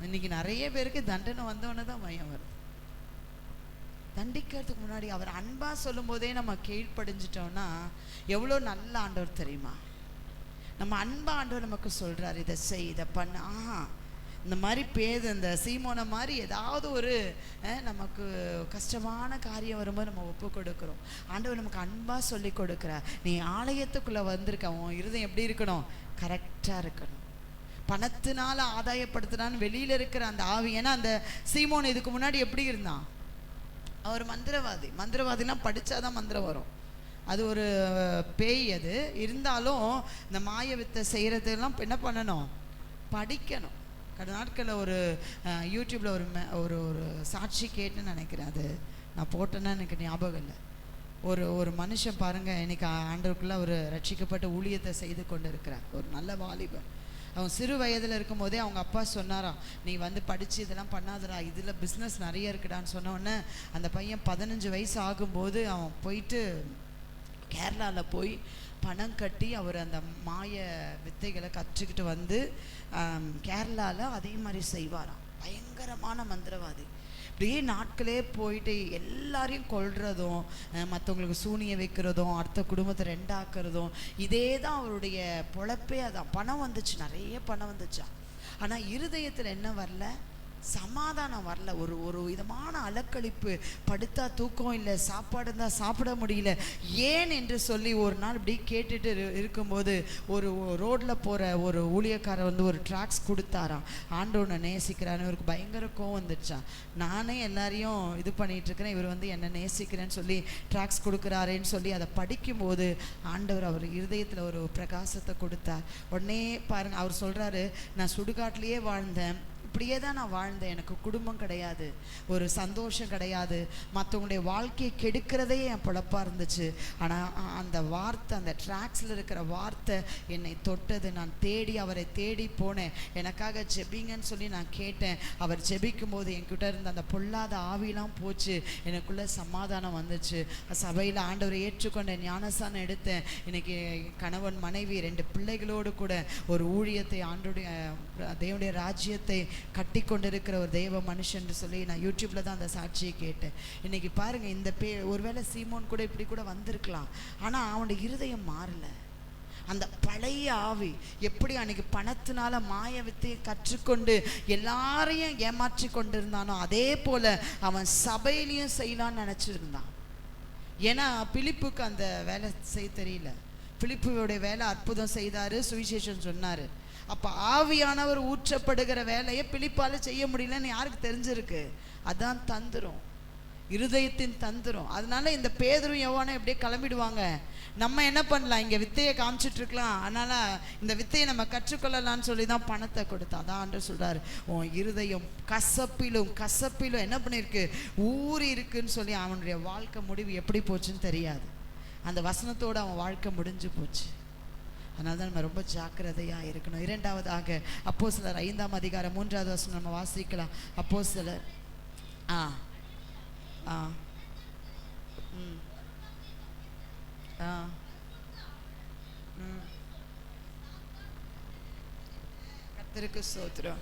இன்னைக்கு நிறைய பேருக்கு தண்டனை வந்தவொடனே தான் பயம் வருது. தண்டிக்கிறதுக்கு முன்னாடி அவர் அன்பா சொல்லும் போதே நம்ம கீழ்ப்படிஞ்சிட்டோம்னா எவ்வளோ நல்ல ஆண்டவர் தெரியுமா. நம்ம அன்பா ஆண்டவர் நமக்கு சொல்றாரு, இதை செய், இதை பண்ண. இந்த மாதிரி இந்த சீமோனை மாதிரி ஏதாவது ஒரு நமக்கு கஷ்டமான காரியம் வரும்போது நம்ம ஒப்பு கொடுக்குறோம். ஆண்டவர் நமக்கு அன்பாக சொல்லி கொடுக்குறார், நீ ஆலயத்துக்குள்ளே வந்திருக்க, உன் இருதயம் எப்படி இருக்கணும், கரெக்டாக இருக்கணும். பணத்தினால ஆதாயப்படுத்தினான்னு வெளியில் இருக்கிற அந்த ஆவி. ஏன்னா அந்த சீமோன் இதுக்கு முன்னாடி எப்படி இருந்தான், அவர் மந்திரவாதி. மந்திரவாதிலாம் படித்தாதான் மந்திரம் வரும், அது ஒரு பேய். அது இருந்தாலும் இந்த மாய வித்தை செய்கிறதுலாம் என்ன பண்ணணும், படிக்கணும். கடந்த நாட்களில் ஒரு யூடியூப்பில் ஒரு சாட்சி கேட்டுன்னு நினைக்கிறேன், அது நான் போட்டேன்னா எனக்கு ஞாபகம் இல்லை. ஒரு மனுஷன் பாருங்கள், இன்னைக்கு ஆண்டவருக்குள்ளே ஒரு ரட்சிக்கப்பட்ட ஊழியத்தை செய்து கொண்டு இருக்கிறார். ஒரு நல்ல வாலிபன். அவன் சிறு வயதில் இருக்கும் போதே அவங்க அப்பா சொன்னாராம், நீ வந்து படித்து இதெல்லாம் பண்ணாதடா, இதில் பிஸ்னஸ் நிறைய இருக்குடான்னு சொன்னோடனே அந்த பையன் 15 வயசு ஆகும்போது அவன் போயிட்டு கேரளாவில் போய் பணம் கட்டி அவர் அந்த மாய வித்தைகளை கற்றுக்கிட்டு வந்து கேரளாவில் அதே மாதிரி செய்வாராம். பயங்கரமான மந்திரவாதி. இப்படியே நாட்களே போயிட்டு எல்லாரையும் கொல்றதும், மற்றவங்களுக்கு சூனிய வைக்கிறதும், அடுத்த குடும்பத்தை ரெண்டாக்குறதும், இதே தான் அவருடைய பொழப்பே. அதான் பணம் வந்துச்சு, நிறைய பணம் வந்துச்சா. ஆனால் இருதயத்தில் என்ன வரல, சமாதானம் வரல. ஒரு விதமான அலக்களிப்பு. படுத்தா தூக்கம் இல்லை, சாப்பாடு இருந்தால் சாப்பிட முடியல. ஏன் என்று சொல்லி ஒரு நாள் இப்படி கேட்டுட்டு இருக்கும்போது ஒரு ரோட்டில் போகிற ஒரு ஊழியக்காரர் வந்து ஒரு ட்ராக்ஸ் கொடுத்தாராம். ஆண்டவனை நேசிக்கிறான்னு. இவருக்கு பயங்கர கோவம் வந்துடுச்சான். நானே எல்லாரையும் இது பண்ணிகிட்ருக்கிறேன், இவர் வந்து என்னை நேசிக்கிறேன்னு சொல்லி ட்ராக்ஸ் கொடுக்குறாருன்னு சொல்லி அதை படிக்கும்போது ஆண்டவர் அவர் இருதயத்தில் ஒரு பிரகாசத்தை கொடுத்தார். உடனே பாருங்கள், அவர் சொல்கிறாரு, நான் சுடுகாட்டிலேயே வாழ்ந்தேன், இப்படியே தான் நான் வாழ்ந்தேன், எனக்கு குடும்பம் கிடையாது, ஒரு சந்தோஷம் கிடையாது, மற்றவங்களுடைய வாழ்க்கையை கெடுக்கிறதே என் பொழப்பாக இருந்துச்சு. ஆனால் அந்த வார்த்தை, அந்த ட்ராக்ஸில் இருக்கிற வார்த்தை என்னை தொட்டது. நான் தேடி அவரை தேடி போனேன், எனக்காக ஜெபிங்கன்னு சொல்லி நான் கேட்டேன். அவர் ஜெபிக்கும் போது என்கிட்ட இருந்த அந்த பொல்லாத ஆவிலாம் போச்சு, எனக்குள்ளே சமாதானம் வந்துச்சு. சபையில் ஆண்டவரை ஏற்றுக்கொண்டேன், ஞானஸ்தானம் எடுத்தேன். இன்னைக்கு கணவன் மனைவி 2 பிள்ளைகளோடு கூட ஒரு ஊழியத்தை, ஆண்டுடைய தேவனுடைய ராஜ்யத்தை கட்டி கொண்டிருக்கிற ஒரு தெய்வ மனுஷன் சொல்லி நான் யூடியூப்ல தான் அந்த சாட்சியை கேட்டேன். இன்னைக்கு பாருங்க, இந்த ஒருவேளை சீமோன் கூட இப்படி கூட வந்திருக்கலாம், ஆனா அவனுடைய இருதயம் மாறல. அந்த பழைய ஆவி எப்படி அன்னைக்கு பணத்தினால மாய வித்தையை கற்றுக்கொண்டு எல்லாரையும் ஏமாற்றி கொண்டிருந்தானோ அதே போல அவன் சபையிலையும் செய்யலான்னு நினைச்சிருந்தான். ஏன்னா பிலிப்புக்கு அந்த வேலை செய்ய தெரியல. பிலிப்புடைய வேலை அற்புதம் செய்தாரு, சுவிசேஷம் சொன்னாரு. அப்போ ஆவியானவர் ஊற்றப்படுகிற வேலையை பிலிப்பால செய்ய முடியலன்னு யாருக்கு தெரிஞ்சிருக்கு? அதான் தந்திரம், இருதயத்தின் தந்திரம். அதனால இந்த பேதுரும் யோவானும் எப்படியே கிளம்பிடுவாங்க. நம்ம என்ன பண்ணலாம், இங்கே வித்தையை காமிச்சிட்டு இருக்கலாம், அதனால இந்த வித்தையை நம்ம கற்றுக்கொள்ளலான்னு சொல்லி தான் பணத்தை கொடுத்தா. அதான் ஆண்டவர் சொல்றாரு, உன் இருதயம் கசப்பிலும் கசப்பிலும் என்ன பண்ணிருக்கு, ஊறி இருக்குன்னு சொல்லி. அவனுடைய வாழ்க்கை முடிவு எப்படி போச்சுன்னு தெரியாது. அந்த வசனத்தோடு அவன் வாழ்க்கை முடிஞ்சு போச்சு. அதனால தான் நம்ம ரொம்ப ஜாக்கிரதையாக இருக்கணும். 2வதாக அப்போஸ்தலர் 5ஆம் அதிகாரம் 3வது வசனம் நம்ம வாசிக்கலாம். அப்போஸ்தலர் கர்த்தருக்கு ஸ்தோத்திரம்.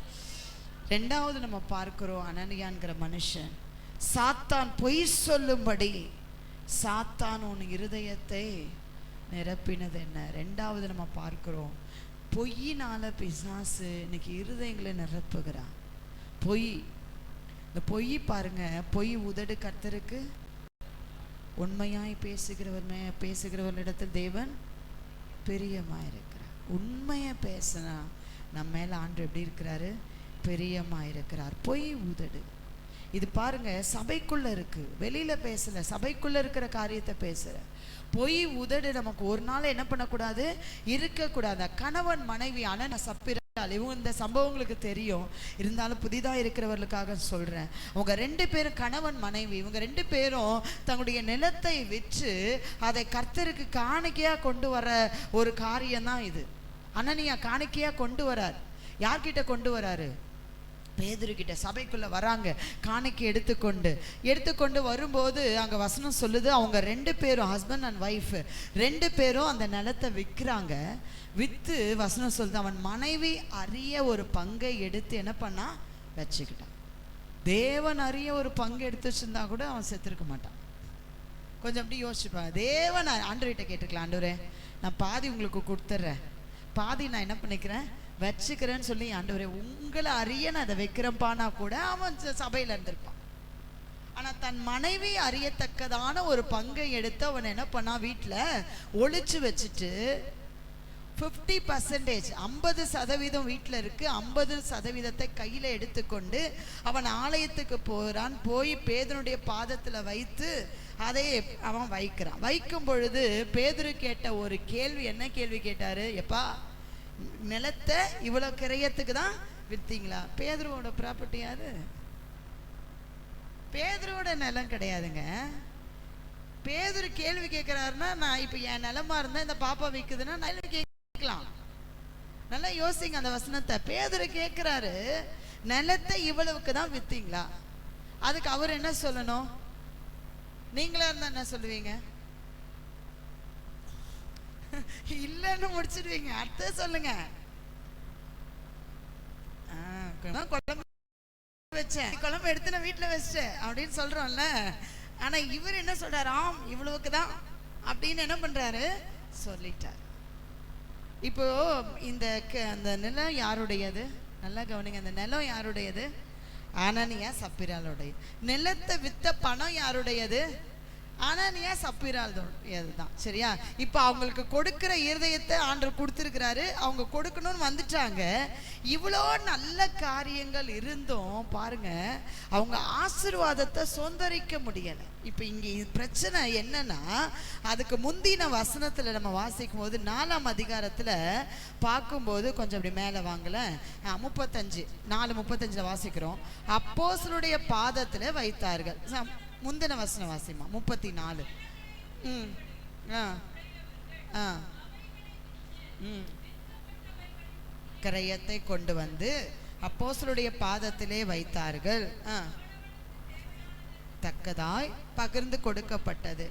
2வது நம்ம பார்க்கிறோம், அனனியான்கிற மனுஷன் சாத்தான் பொய் சொல்லும்படி சாத்தான் உன் இருதயத்தை நிரப்பினது என்ன? 2வது நம்ம பார்க்கிறோம், பொய்யினால பிசாசு இன்னைக்கு இருதயங்களை நிரப்புகிறான். பொய், இந்த பொய் பாருங்க, பொய் உதடு கர்த்தருக்கு உண்மையாய் பேசுகிறவர்களிடத்தில் தேவன் பிரியமாயிருக்கிறார். உண்மையை பேசினா நம்ம மேல ஆண்டு எப்படி இருக்கிறாரு, பிரியமாயிருக்கிறார். பொய் உதடு இது பாருங்க சபைக்குள்ள இருக்கு, வெளியில பேசல, சபைக்குள்ள இருக்கிற காரியத்தை பேசுற. பொய் உதடு நமக்கு ஒரு நாள் என்ன பண்ணக்கூடாது, இருக்கக்கூடாது. கணவன் மனைவி அண்ணன் சப்பிரால் இவங்க இந்த சம்பவங்களுக்கு தெரியும், இருந்தாலும் புதிதாக இருக்கிறவர்களுக்காக சொல்றேன். அவங்க 2 பேரும் கணவன் மனைவி, இவங்க 2 பேரும் தங்களுடைய நிலத்தை விற்று அதை கர்த்தருக்கு காணிக்கையா கொண்டு வர ஒரு காரியம் தான் இது. அனனியா காணிக்கையா கொண்டு வரார். யார்கிட்ட கொண்டு வராரு? பேதுருக்கிட்ட. சபைக்குள்ள வராங்க காணிக்கை எடுத்துக்கொண்டு வரும்போது அங்க வசனம் சொல்லுது, அவங்க 2 பேரும் ஹஸ்பண்ட் அண்ட் ஒய்ஃப் 2 பேரும் அந்த நிலத்தை விற்கிறாங்க. விற்று வசனம் சொல்லுது, அவன் மனைவி அறிய ஒரு பங்கை எடுத்து என்ன பண்ணா, வச்சுக்கிட்டான். தேவன் அறிய ஒரு பங்கு எடுத்து வச்சிருந்தா கூட அவன் செத்துருக்க மாட்டான். கொஞ்சம் அப்படி யோசிச்சுப்பாங்க. தேவன் ஆண்டவர்கிட்ட கேட்டுக்கலாம், ஆண்டவரே நான் பாதி உங்களுக்கு கொடுத்துட்றேன், பாதி நான் என்ன பண்ணிக்கிறேன் வச்சுக்கிறேன்னு சொல்லி, ஆண்டவரே உங்களை அறிய நான் அதை வைக்கிறப்பானா கூட அவன் சபையில் இருந்திருப்பான். ஆனா தன் மனைவி அறியத்தக்கதான ஒரு பங்கை எடுத்து அவன் என்ன பண்ணா, வீட்டில் ஒளிச்சு வச்சுட்டு 50% 50% வீட்டில் இருக்கு, 50% கையில் எடுத்துக்கொண்டு அவன் ஆலயத்துக்கு போகிறான். போய் பேதுருடைய பாதத்தில் வைத்து அதை அவன் வைக்கிறான். வைக்கும் பொழுது பேதுரு கேட்ட ஒரு கேள்வி, என்ன கேள்வி கேட்டாரு? எப்பா, நிலத்தை இவ்வளவு கிரயத்துக்கு தான் வித்தீங்களா? பேதுருவோட ப்ராப்பர்ட்டி யாரு? பேதுருவோட நிலம் கிடையாதுங்க. பேதுரு கேள்வி கேட்கிறாருன்னா, நான் இப்ப என் நிலமா இருந்தா இந்த பாப்பா விக்குதுன்னா நான் கேட்கலாம். நல்லா யோசிங்க அந்த வசனத்தை. பேதுரு கேட்கிறாரு, நிலத்தை இவ்வளவுக்கு தான் வித்தீங்களா? அதுக்கு அவர் என்ன சொல்லணும்? நீங்களா இருந்தா என்ன சொல்லுவீங்க? இல்லன்னு முடிச்சிடுவீங்க. அடுத்த சொல்லுங்க. குழம்பு வச்சேன், குழம்பு எடுத்து நான் வீட்டுல வச்சேன் அப்படின்னு சொல்றோம்ல. ஆனா இவர் என்ன சொல்றாரு? ஆம் இவ்வளவுக்கு தான் அப்படின்னு என்ன பண்றாரு, சொல்லிட்டார். இப்போ இந்த அந்த நிலம் யாருடையது? நல்லா கவனிங்க. அந்த நிலம் யாருடையது? அனனியா சப்பீராளுடைய. நிலத்தை வித்த பணம் யாருடையது? அனனியா சப்பீராளுடையது தான். சரியா? இப்போ அவங்களுக்கு கொடுக்கிற இருதயத்தை ஆண்டவர் கொடுத்துருக்கிறாரு. அவங்க கொடுக்கணும்னு வந்துட்டாங்க. இவ்வளோ நல்ல காரியங்கள் இருந்தும் பாருங்க, அவங்க ஆசீர்வாதத்தை சொந்தரிக்க முடியலை. இப்போ இங்கே பிரச்சனை என்னன்னா, அதுக்கு முந்தின வசனத்தில் நம்ம வாசிக்கும் போது 4ஆம் அதிகாரத்தில் பார்க்கும்போது கொஞ்சம் அப்படி மேலே வாங்கல, 4:35 வாசிக்கிறோம். அப்போஸ்தலருடைய பாதத்தில் வைத்தார்கள். முந்தின வசனம் வாசிமா 34. கிரயத்தை கொண்டு வந்து அப்போஸ்தலருடைய பாதத்திலே வைத்தார்கள். தக்கதாய் பகிர்ந்து கொடுக்கப்பட்டது,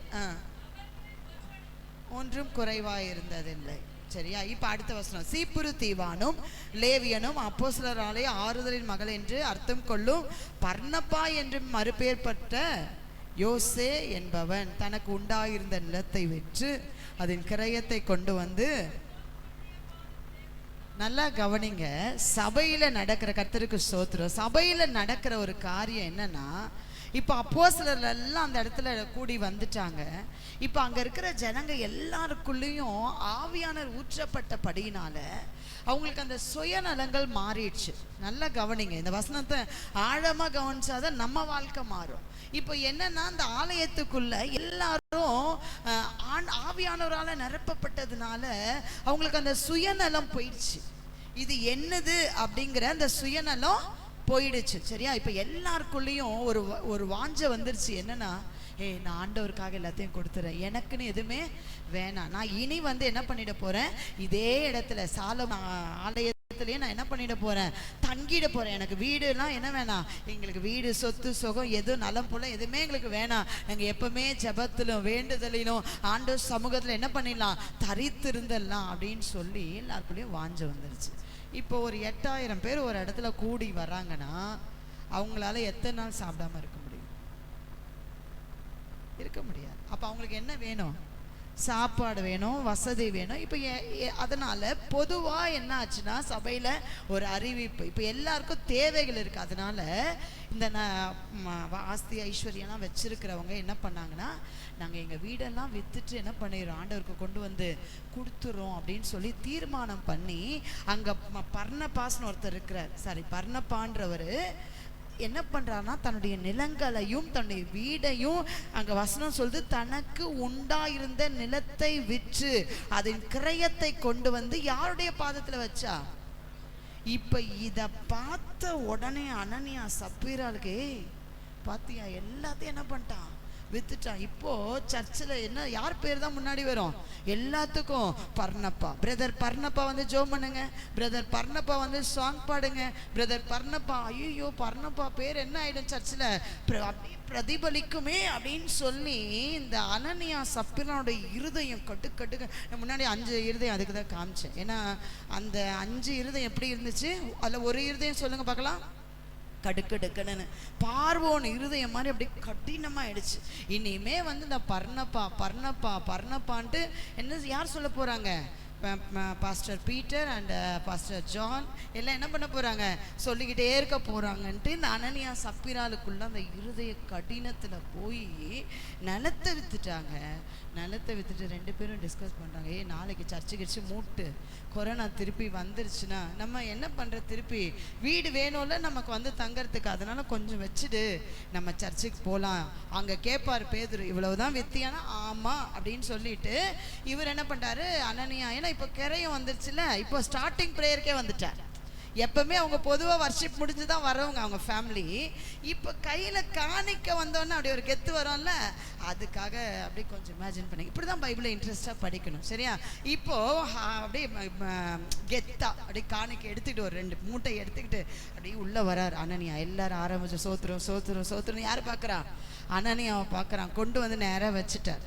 ஒன்றும் குறைவாயிருந்ததில்லை. சரியா? இப்ப அடுத்த வசனம். சீப்புரு தீவானும் லேவியனும் அப்போஸ்தலராலே ஆறுதலின் மகள் என்று அர்த்தம் கொள்ளும் பர்னப்பா என்று மறுபெயர்பட்ட யோசே என்பவன் தனக்கு உண்டாயிருந்த நிலத்தை விற்று அதன் கிரயத்தை கொண்டு வந்து. நல்லா கவனிங்க, சபையில நடக்கிற, கர்த்தருக்கு ஸ்தோத்திரம், சபையில நடக்கிற ஒரு காரியம் என்னன்னா, இப்போ அப்போஸ்தலர் எல்லாம் அந்த இடத்துல கூடி வந்துட்டாங்க. இப்போ அங்கே இருக்கிற ஜனங்க எல்லாருக்குள்ளேயும் ஆவியானவர் ஊற்றப்பட்டபடியினால அவங்களுக்கு அந்த சுயநலங்கள் மாறிடுச்சு. நல்லா கவனிங்க, இந்த வசனத்தை ஆழமாக கவனிச்சாதான் நம்ம வாழ்க்கை மாறும். இப்போ என்னன்னா, அந்த ஆலயத்துக்குள்ள எல்லாரும் ஆவியானவரால் நிரப்பப்பட்டதுனால அவங்களுக்கு அந்த சுயநலம் போயிடுச்சு. இது என்னது அப்படிங்கிற அந்த சுயநலம் போயிடுச்சு. சரியா? இப்போ எல்லாருக்குள்ளேயும் ஒரு வாஞ்சை வந்துருச்சு. என்னன்னா, நான் ஆண்டவருக்காக எல்லாத்தையும் கொடுத்துறேன், எனக்குன்னு எதுவுமே வேணாம். நான் இனி என்ன பண்ணிட போறேன், இதே இடத்துல ஆலயத்திலேயே நான் என்ன பண்ணிட போறேன், தங்கிட போறேன். எனக்கு வீடுலாம் என்ன வேணாம், எங்களுக்கு வீடு சொத்து சுகம் எதுவும் நலம் போல எதுவுமே எங்களுக்கு வேணாம். நாங்கள் எப்பவுமே ஜெபத்திலும் வேண்டுதலிலும் ஆண்டவர் சமூகத்தில் என்ன பண்ணிடலாம், தரித்திருந்தலாம் அப்படின்னு சொல்லி எல்லாருக்குள்ளேயும் வாஞ்சை வந்துருச்சு. இப்போ ஒரு 8000 பேர் ஒரு இடத்துல கூடி வர்றாங்கன்னா அவங்களால எத்தனை நாள் சாப்பிடாம இருக்க முடியும்? இருக்க முடியாது. அப்போ அவங்களுக்கு என்ன வேணும்? சாப்பாடு வேணும், வசதி வேணும். இப்போ அதனால பொதுவாக என்ன ஆச்சுன்னா, சபையில் ஒரு அறிவிப்பு, இப்போ எல்லாருக்கும் தேவைகள் இருக்குது. அதனால இந்த ஆஸ்தி ஐஸ்வர்யெல்லாம் வச்சிருக்கிறவங்க என்ன பண்ணாங்கன்னா, நாங்கள் எங்கள் வீடெல்லாம் விற்றுட்டு என்ன பண்ணிடுறோம், ஆண்டவருக்கு கொண்டு வந்து கொடுத்துறோம் அப்படின்னு சொல்லி தீர்மானம் பண்ணி, அங்கே பர்னப்பாஸ்னு ஒருத்தர் இருக்கிறார், பர்னப்பான்றவர் என்ன பண்றாருன்னா, தன்னுடைய நிலங்களையும் தன்னுடைய வீடையும், அங்க வசனம் சொல்லுது, தனக்கு உண்டாயிருந்த நிலத்தை விற்று அதன் கிரயத்தை கொண்டு வந்து யாருடைய பாதத்துல வச்சா? இப்ப இத பார்த்த உடனே அனனியா சப்பீராளுக்கு, பாத்தியா எல்லாத்தையும் என்ன பண்ணிட்டான், வித்துட்டான். இப்போ சர்ச்சில் என்ன, யார் பேர் தான் முன்னாடி வரும்? எல்லாத்துக்கும் பர்னப்பா. பிரதர் பர்னப்பா ஜோம் பண்ணுங்க, பிரதர் பர்னப்பா சாங் பாடுங்க, பிரதர் பர்னப்பா. ஐயோ, பர்னப்பா பேர் என்ன ஆயிடும் சர்ச்சில், பிரதிபலிக்குமே அப்படின்னு சொல்லி இந்த அனனியா சப்பீரானுடைய இருதயம் கட்டுக்க. முன்னாடி 5 இருதயம் அதுக்கு தான் காமிச்சேன். ஏன்னா அந்த 5 இருதயம் எப்படி இருந்துச்சு, அதில் ஒரு இருதயம் சொல்லுங்க பார்க்கலாம், கடுக்கடுக்கன்னு பார்வோன் இருதயம் மாதிரி அப்படி கடினமாயிடுச்சு. இனிமே இந்த பர்னப்பான்ட்டு என்ன யார் சொல்ல போறாங்க? Pastor Peter and pastor John எல்லாம் என்ன பண்ண போறாங்க, சொல்லிக்கிட்டே இருக்க போறாங்கன்ட்டு இந்த அனனியா சப்பீராளுக்குள்ள அந்த இருதய கடினத்துல போய் நிலத்தை வித்துட்டாங்க. நிலத்தை வித்துட்டு 2 பேரும் டிஸ்கஸ் பண்றாங்க, நாளைக்கு சர்ச்சுக்கு மூட்டு கொரோனா திருப்பி வந்துருச்சுன்னா நம்ம என்ன பண்ற, திருப்பி வீடு வேணும்ல நமக்கு தங்கறதுக்கு, அதனால கொஞ்சம் வச்சுடு, நம்ம சர்ச்சுக்கு போகலாம். அங்க கேட்பார் பேதுரு, இவ்வளவுதான் வித்தியானா ஆமா அப்படின்னு சொல்லிட்டு இவர் என்ன பண்றாரு, அனனியா, ஏன்னா இப்போ கிரையும் வந்துருச்சுல, இப்போ ஸ்டார்டிங் ப்ரேயருக்கே வந்துட்டார். எப்பவுமே அவங்க பொதுவாக வர்ஷிப் முடிஞ்சு தான் வரவங்க அவங்க ஃபேமிலி. இப்போ கையில் காணிக்க வந்தோன்னே அப்படி ஒரு கெத்து வரும்ல, அதுக்காக அப்படியே கொஞ்சம் இமேஜின் பண்ணி இப்படி தான் பைபிளை இன்ட்ரெஸ்டாக படிக்கணும். சரியா? இப்போது அப்படியே கெத்தா அப்படியே காணிக்க எடுத்துக்கிட்டு ஒரு 2 மூட்டை எடுத்துக்கிட்டு அப்படியே உள்ளே வரார் அனனியா. எல்லாரும் ஆரம்பிச்சு சோத்துரும் சோத்துரும் சோத்துரும். யார் பார்க்குறா? அனனியாவை பார்க்குறான். கொண்டு நேராக வச்சுட்டார்.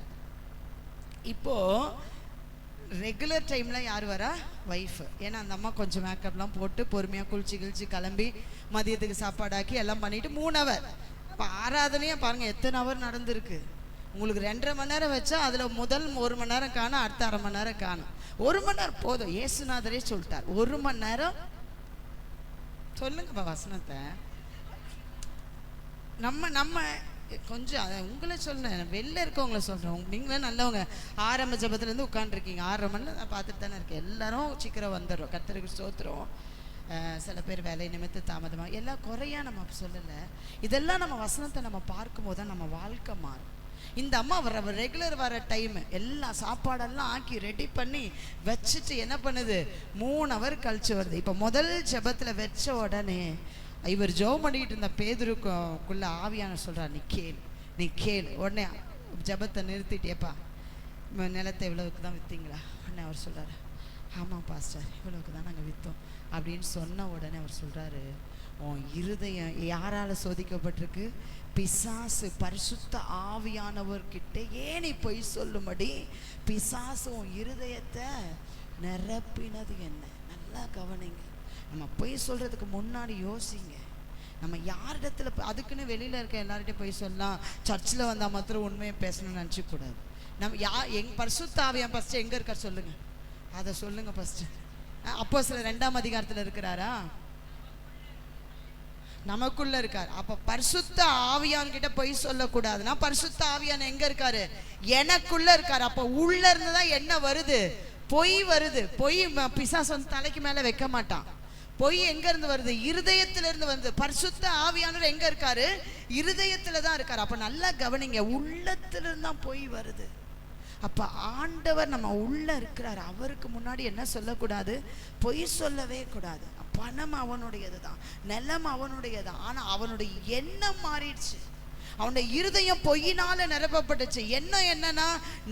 இப்போது ரெகுலர் டைமில் யார் வரா? ஒய்ஃபு. ஏன்னா அந்த அம்மா கொஞ்சம் மேக்கப்லாம் போட்டு பொறுமையாக குளிச்சு கிளம்பி மதியத்துக்கு சாப்பாடாக்கி எல்லாம் பண்ணிவிட்டு 3 ஹவர். இப்போ ஆராதனையாக பாருங்கள் எத்தனை ஹவர் நடந்திருக்கு. உங்களுக்கு 2.5 மணி நேரம் வச்சா அதில் முதல் 1 மணி நேரம் காணும், அடுத்த அரை மணி நேரம் காணும். 1 மணி நேரம் போதும். இயேசுநாதரே சொல்லிட்டார் 1 மணி நேரம். சொல்லுங்கப்பா வசனத்தை. நம்ம நம்ம கொஞ்சம் அதை உங்களை சொல்கிறேன், வெளில இருக்கவங்கள சொல்கிறேன். நீங்களே நல்லவங்க, ஆரம்ப ஜபத்துலேருந்து உட்காந்துருக்கீங்க. 6:30 மணியில் நான் பார்த்துட்டு தானே இருக்கேன். எல்லாரும் சீக்கிரம் வந்துடுறோம். கர்த்தருக்கு ஸ்தோத்திரம். சில பேர் வேலை நிமித்த தாமதமாக, எல்லாம் குறையா நம்ம சொல்லலை. இதெல்லாம் நம்ம வசனத்தை நம்ம பார்க்கும்போது தான் நம்ம வாழ்க்கை மாறும். இந்த அம்மா ரெகுலர் வர டைமு எல்லாம் சாப்பாடெல்லாம் ஆக்கி ரெடி பண்ணி வச்சுட்டு என்ன பண்ணுது, 3 hour கழிச்சு வருது. இப்போ முதல் ஜபத்தில் வச்ச உடனே இவர் ஜெபம் பண்ணிக்கிட்டு இருந்த பேதுருக்குள்ள ஆவியான சொல்கிறார், நீ கேள். உடனே ஜபத்தை நிறுத்திட்டேப்பா, நிலத்தை இவ்வளவுக்கு தான் விற்றீங்களா? உடனே அவர் சொல்கிறார், ஆமாம் பாஸ்டர், இவ்வளவுக்கு தான் நாங்கள் விற்றோம் அப்படின்னு சொன்ன உடனே அவர் சொல்கிறாரு, உன் இருதயம் யாரால் சோதிக்கப்பட்டிருக்கு? பிசாசு, பரிசுத்த ஆவியானவர்கிட்ட ஏன் நீ பொய் சொல்லும்படி பிசாசு உன் இருதயத்தை நிரப்பினது என்ன? நல்லா கவனிங்க. நம்ம பொய் சொல்கிறதுக்கு முன்னாடி யோசிங்க. நம்ம யாரிடத்துல அதுக்குன்னு வெளியில் இருக்க எல்லார்கிட்டையும் பொய் சொல்லலாம், சர்ச்சில் வந்தால் மாத்திரம் உண்மையை பேசணும்னு நினச்சிக்கூடாது. நம்ம பரிசுத்த ஆவியான் ஃபஸ்ட்டு எங்கே இருக்கார் சொல்லுங்கள், அதை சொல்லுங்கள் ஃபஸ்ட்டு. அப்போஸ்தலர் 2ஆம் அதிகாரத்தில் இருக்கிறாரா? நமக்குள்ள இருக்கார். அப்ப பரிசுத்த ஆவியான் கிட்ட பொய் சொல்லக்கூடாதுன்னா பரிசுத்த ஆவியான் எங்க இருக்காரு? எனக்குள்ள இருக்காரு. அப்ப உள்ள இருந்துதான் என்ன வருது? பொய் வருது. பொய் பிசாசு வந்து தலைக்கு மேல வைக்க மாட்டான். பொய் எங்க இருந்து வருது? இருதயத்துல இருந்து வருது. பரிசுத்த ஆவியானவர் எங்க இருக்காரு? இருதயத்துல தான் இருக்காரு. அப்ப நல்லா கவனிங்க, உள்ளத்துல இருந்து தான் பொய் வருது. அப்ப ஆண்டவர் நம்ம உள்ள இருக்கிறார். அவருக்கு முன்னாடி என்ன சொல்லக்கூடாது? பொய் சொல்லவே கூடாது. பணம் அவனுடையது தான், நிலம் அவனுடையது. ஆனா அவனுடைய எண்ணம் மாறிடுச்சு. அவனுடைய இருதயம் பொய்யினால நிரப்பப்பட்டுச்சு. எண்ணம் என்னன்னா,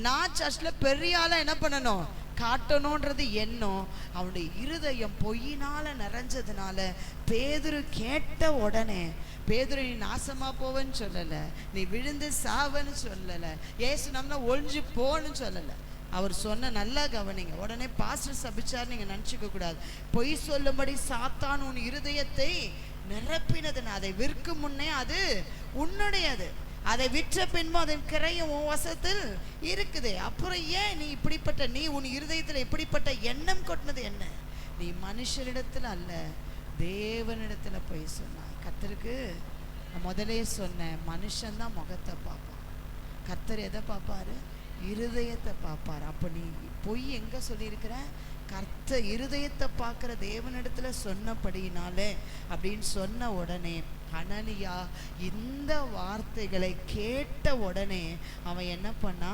நான் சர்ச்ல பெரிய ஆளா என்ன பண்ணணும், காட்டணும்ன்றது எண்ணம். அவனுடைய இருதயம் பொய்யினால நிறைஞ்சதுனால பேதுரு கேட்ட உடனே, பேதுரு நீ நாசமா போவன்னு சொல்லல, நீ விழுந்து சாவன்னு சொல்லல, ஏசு நம்மள ஒழிஞ்சு போன்னு சொல்லல. அவர் சொன்ன நல்லா கவனிங்க. உடனே பாஸ்டர் சபிச்சார் நீங்க நினைச்சுக்க கூடாது. பொய் சொல்லும்படி சாத்தான் உன் இருதயத்தை நிரப்பினதுன்னு, அதை விற்கும் முன்னே அது உன்னுடையது, அதை விற்ற பின்பும் அதன் கிரையும் உன் வசத்தில் இருக்குது. அப்புறம் ஏன் நீ இப்படிப்பட்ட, நீ உன் இருதயத்தில் இப்படிப்பட்ட எண்ணம் கொட்டினது என்ன? நீ மனுஷரிடத்துல அல்ல, தேவனிடத்துல போய் சொன்னாய். கர்த்தருக்கு முதலே சொன்னேன், மனுஷன்தான் முகத்தை பார்ப்பான், கர்த்தர் எதை பார்ப்பாரு? இருதயத்தை பார்ப்பார். அப்போ நீ பொய் எங்க சொல்லியிருக்கிற? கர்த்தர் இருதயத்தை பார்க்குற தேவனிடத்துல சொன்னபடினாலே அப்படின்னு சொன்ன உடனே அனனியா இந்த வார்த்தைகளை கேட்ட உடனே அவன் என்ன பண்ணா?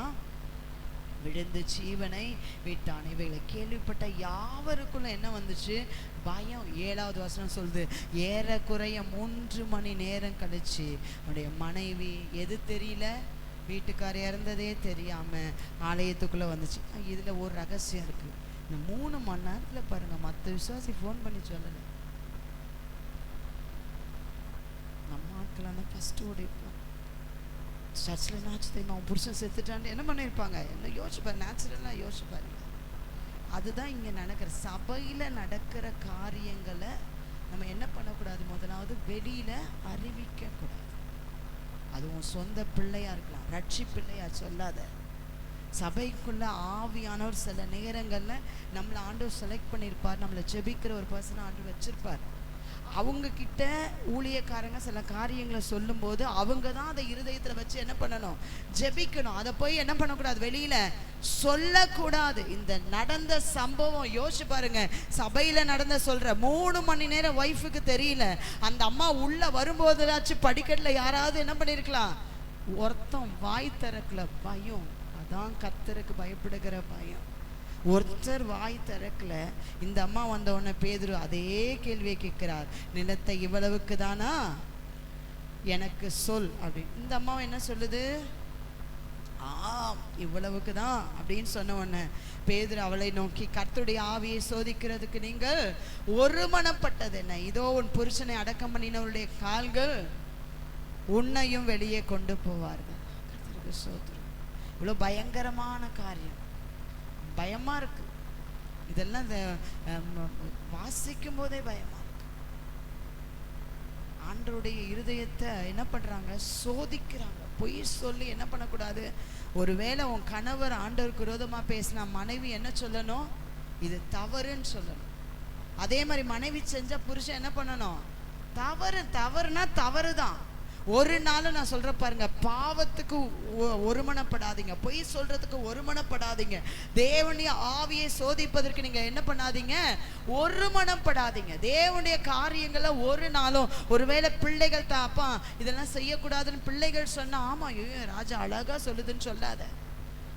விழுந்து ஜீவனை விட்டான். இவைகளை கேள்விப்பட்ட யாவருக்குள்ள என்ன வந்துச்சு? பயம். 7வது வசனம் சொல்லுது, ஏறக்குறைய 3 மணி நேரம் கழிச்சு அவனுடைய மனைவி எது தெரியல, வீட்டுக்கார இறந்ததே தெரியாம ஆலயத்துக்குள்ள வந்துச்சு. இதுல ஒரு ரகசியம் இருக்கு. இந்த 3 மணி நேரத்துல பாருங்க, மற்ற விசுவாசி ஃபோன் பண்ணி சொல்லல. நம்ம ஆட்களான ஃபர்ஸ்ட் ஓடிப்போம். சர்ச்சில் என்னாச்சு தெரியுமா, அவன் புருஷன் செத்துட்டான்னு என்ன பண்ணியிருப்பாங்க? என்ன யோசிப்பாரு, நேச்சுரலாக யோசிப்பாரு. அதுதான் இங்கே நடக்கிற சபையில் நடக்கிற காரியங்களை நம்ம என்ன பண்ணக்கூடாது? முதலாவது வெளியில் அறிவிக்கக்கூடாது. அதுவும் சொந்த பிள்ளையா இருக்கலாம், ரட்சி பிள்ளையா சொல்லாத. சபைக்குள்ள ஆவியானவர் சில நேரங்கள்ல நம்மளை ஆண்டவர் செலக்ட் பண்ணியிருப்பார், நம்மளை ஜெபிக்கிற ஒரு பர்சனை ஆண்டவர் வச்சிருப்பார். அவங்க கிட்ட ஊழியக்காரங்க சில காரியங்களை சொல்லும் போது அவங்க தான் அதை இருதயத்துல வச்சு என்ன பண்ணணும்? ஜெபிக்கணும். அதை போய் என்ன பண்ணக்கூடாது? வெளியில சொல்லக்கூடாது. இந்த நடந்த சம்பவம் யோசிச்சு பாருங்க. சபையில நடந்த சொல்ற 3 மணி நேரம் ஒய்ஃபுக்கு தெரியல. அந்த அம்மா உள்ள வரும்போதாச்சும் படிக்கட்டுல யாராவது என்ன பண்ணிருக்கலாம்? ஒருத்தன் வாய் திறக்கல. பயம். அதான் கர்த்தருக்கு பயப்படுகிற பயம். ஒருத்தர் வாய் திறக்கல. இந்த அம்மா வந்த உடனே பேதுரு அதே கேள்வியை கேட்கிறார், நிலத்தை இவ்வளவுக்கு தானா, எனக்கு சொல் அப்படின்னு. இந்த அம்மா என்ன சொல்லுது? இவ்வளவுக்கு தான் அப்படின்னு சொன்ன உடனே பேதுரு அவளை நோக்கி, கர்த்தருடைய ஆவியை சோதிக்கிறதுக்கு நீங்கள் ஒருமனப்பட்டது என்ன? இதோ உன் புருஷனை அடக்கம் பண்ணினவருடைய கால்கள் உன்னையும் வெளியே கொண்டு போவார்கள். கர்த்தருக்கு ஸ்தோத்திரம். இவ்வளவு பயங்கரமான காரியம், பயமா இருக்கு. இதெல்லாம் வாசிக்கும் போதே பயமா இருக்கு. ஆண்டவருடைய இருதயத்தை என்ன பண்றாங்க? சோதிக்கிறாங்க. பொய் சொல்லி என்ன பண்ணக்கூடாது? ஒருவேளை உன் கணவர் ஆண்டவருக்கு விரோதமா பேசினா மனைவி என்ன சொல்லணும்? இது தவறுன்னு சொல்லணும். அதே மாதிரி மனைவி செஞ்ச புருஷன் என்ன பண்ணணும்? தவறுனா தவறுதான். ஒரு நாள் நான் சொல்ற பாருங்க, பாவத்துக்கு ஒருமனப்படாதீங்க, பொய் சொல்றதுக்கு ஒருமனப்படாதீங்க, தேவனுடைய ஆவியை சோதிப்பதற்கு நீங்க என்ன பண்ணாதீங்க, ஒருமனப்படாதீங்க. தேவனுடைய காரியங்களை ஒரு நாளும், ஒருவேளை பிள்ளைகள் தான் அப்பா இதெல்லாம் செய்யக்கூடாதுன்னு பிள்ளைகள் சொன்னா, ஆமா ராஜா அழகா சொல்லுதுன்னு சொல்லாத,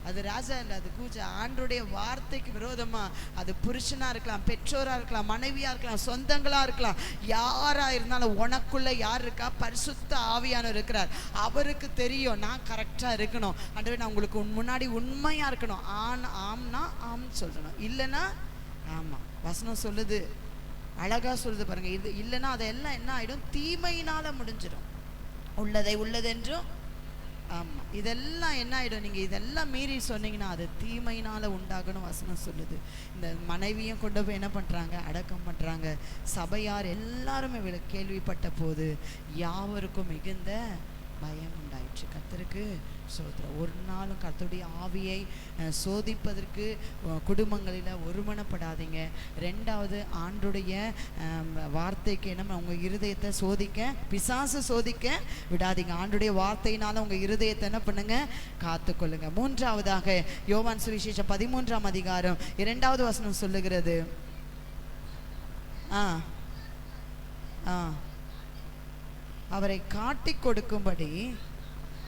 அது ராஜா இல்லை, அது கூஜா. ஆண்டருடைய வார்த்தைக்கு விரோதமா, அது புருஷனா இருக்கலாம், பெற்றோரா இருக்கலாம், மனைவியா இருக்கலாம், சொந்தங்களா இருக்கலாம், யாரா இருந்தாலும் உனக்குள்ள யார் இருக்கா, பரிசுத்த ஆவியானவர் இருக்கிறார். அவருக்கு தெரியும் நான் கரெக்டா இருக்கணும், ஆண்டவரே நான் உங்களுக்கு முன்னாடி உண்மையா இருக்கணும், ஆம்னா ஆம் சொல்லணும், இல்லைன்னா ஆமா. வசனம் சொல்லுது, அழகா சொல்லுது பாருங்க, இது இல்லைன்னா அதெல்லாம் என்ன ஆயிடும், தீமையினால முடிஞ்சிடும். உள்ளதை உள்ளதென்றும் ஆமா, இதெல்லாம் என்ன ஆயிடும், நீங்க இதெல்லாம் மீறி சொன்னீங்கன்னா அது தீமையினால உண்டாகணும் வசனம் சொல்லுது. இந்த மனைவியும் கொண்டு போய் என்ன பண்றாங்க, அடக்கம் பண்றாங்க. சபையார் எல்லாருமே கேள்விப்பட்ட போது யாவருக்கும் மிகுந்த பயம் உண்டாயிற்று. கர்த்தருக்கு ஸ்தோத்திரம். ஒரு நாளும் கர்த்தருடைய ஆவியை சோதிப்பதற்கு குடும்பங்களில் ஒருமனப்படாதீங்க. ரெண்டாவது, ஆண்டுடைய வார்த்தைக்கு என்ன, உங்கள் இருதயத்தை சோதிக்க, பிசாசு சோதிக்க விடாதீங்க. ஆண்டுடைய வார்த்தையினால உங்கள் இருதயத்தை என்ன பண்ணுங்க, காத்துக்கொள்ளுங்க. மூன்றாவதாக யோவான் சுவிசேஷம் 13ஆம் அதிகாரம் 2வது வசனம் சொல்லுகிறது, அவரை காட்டி கொடுக்கும்படி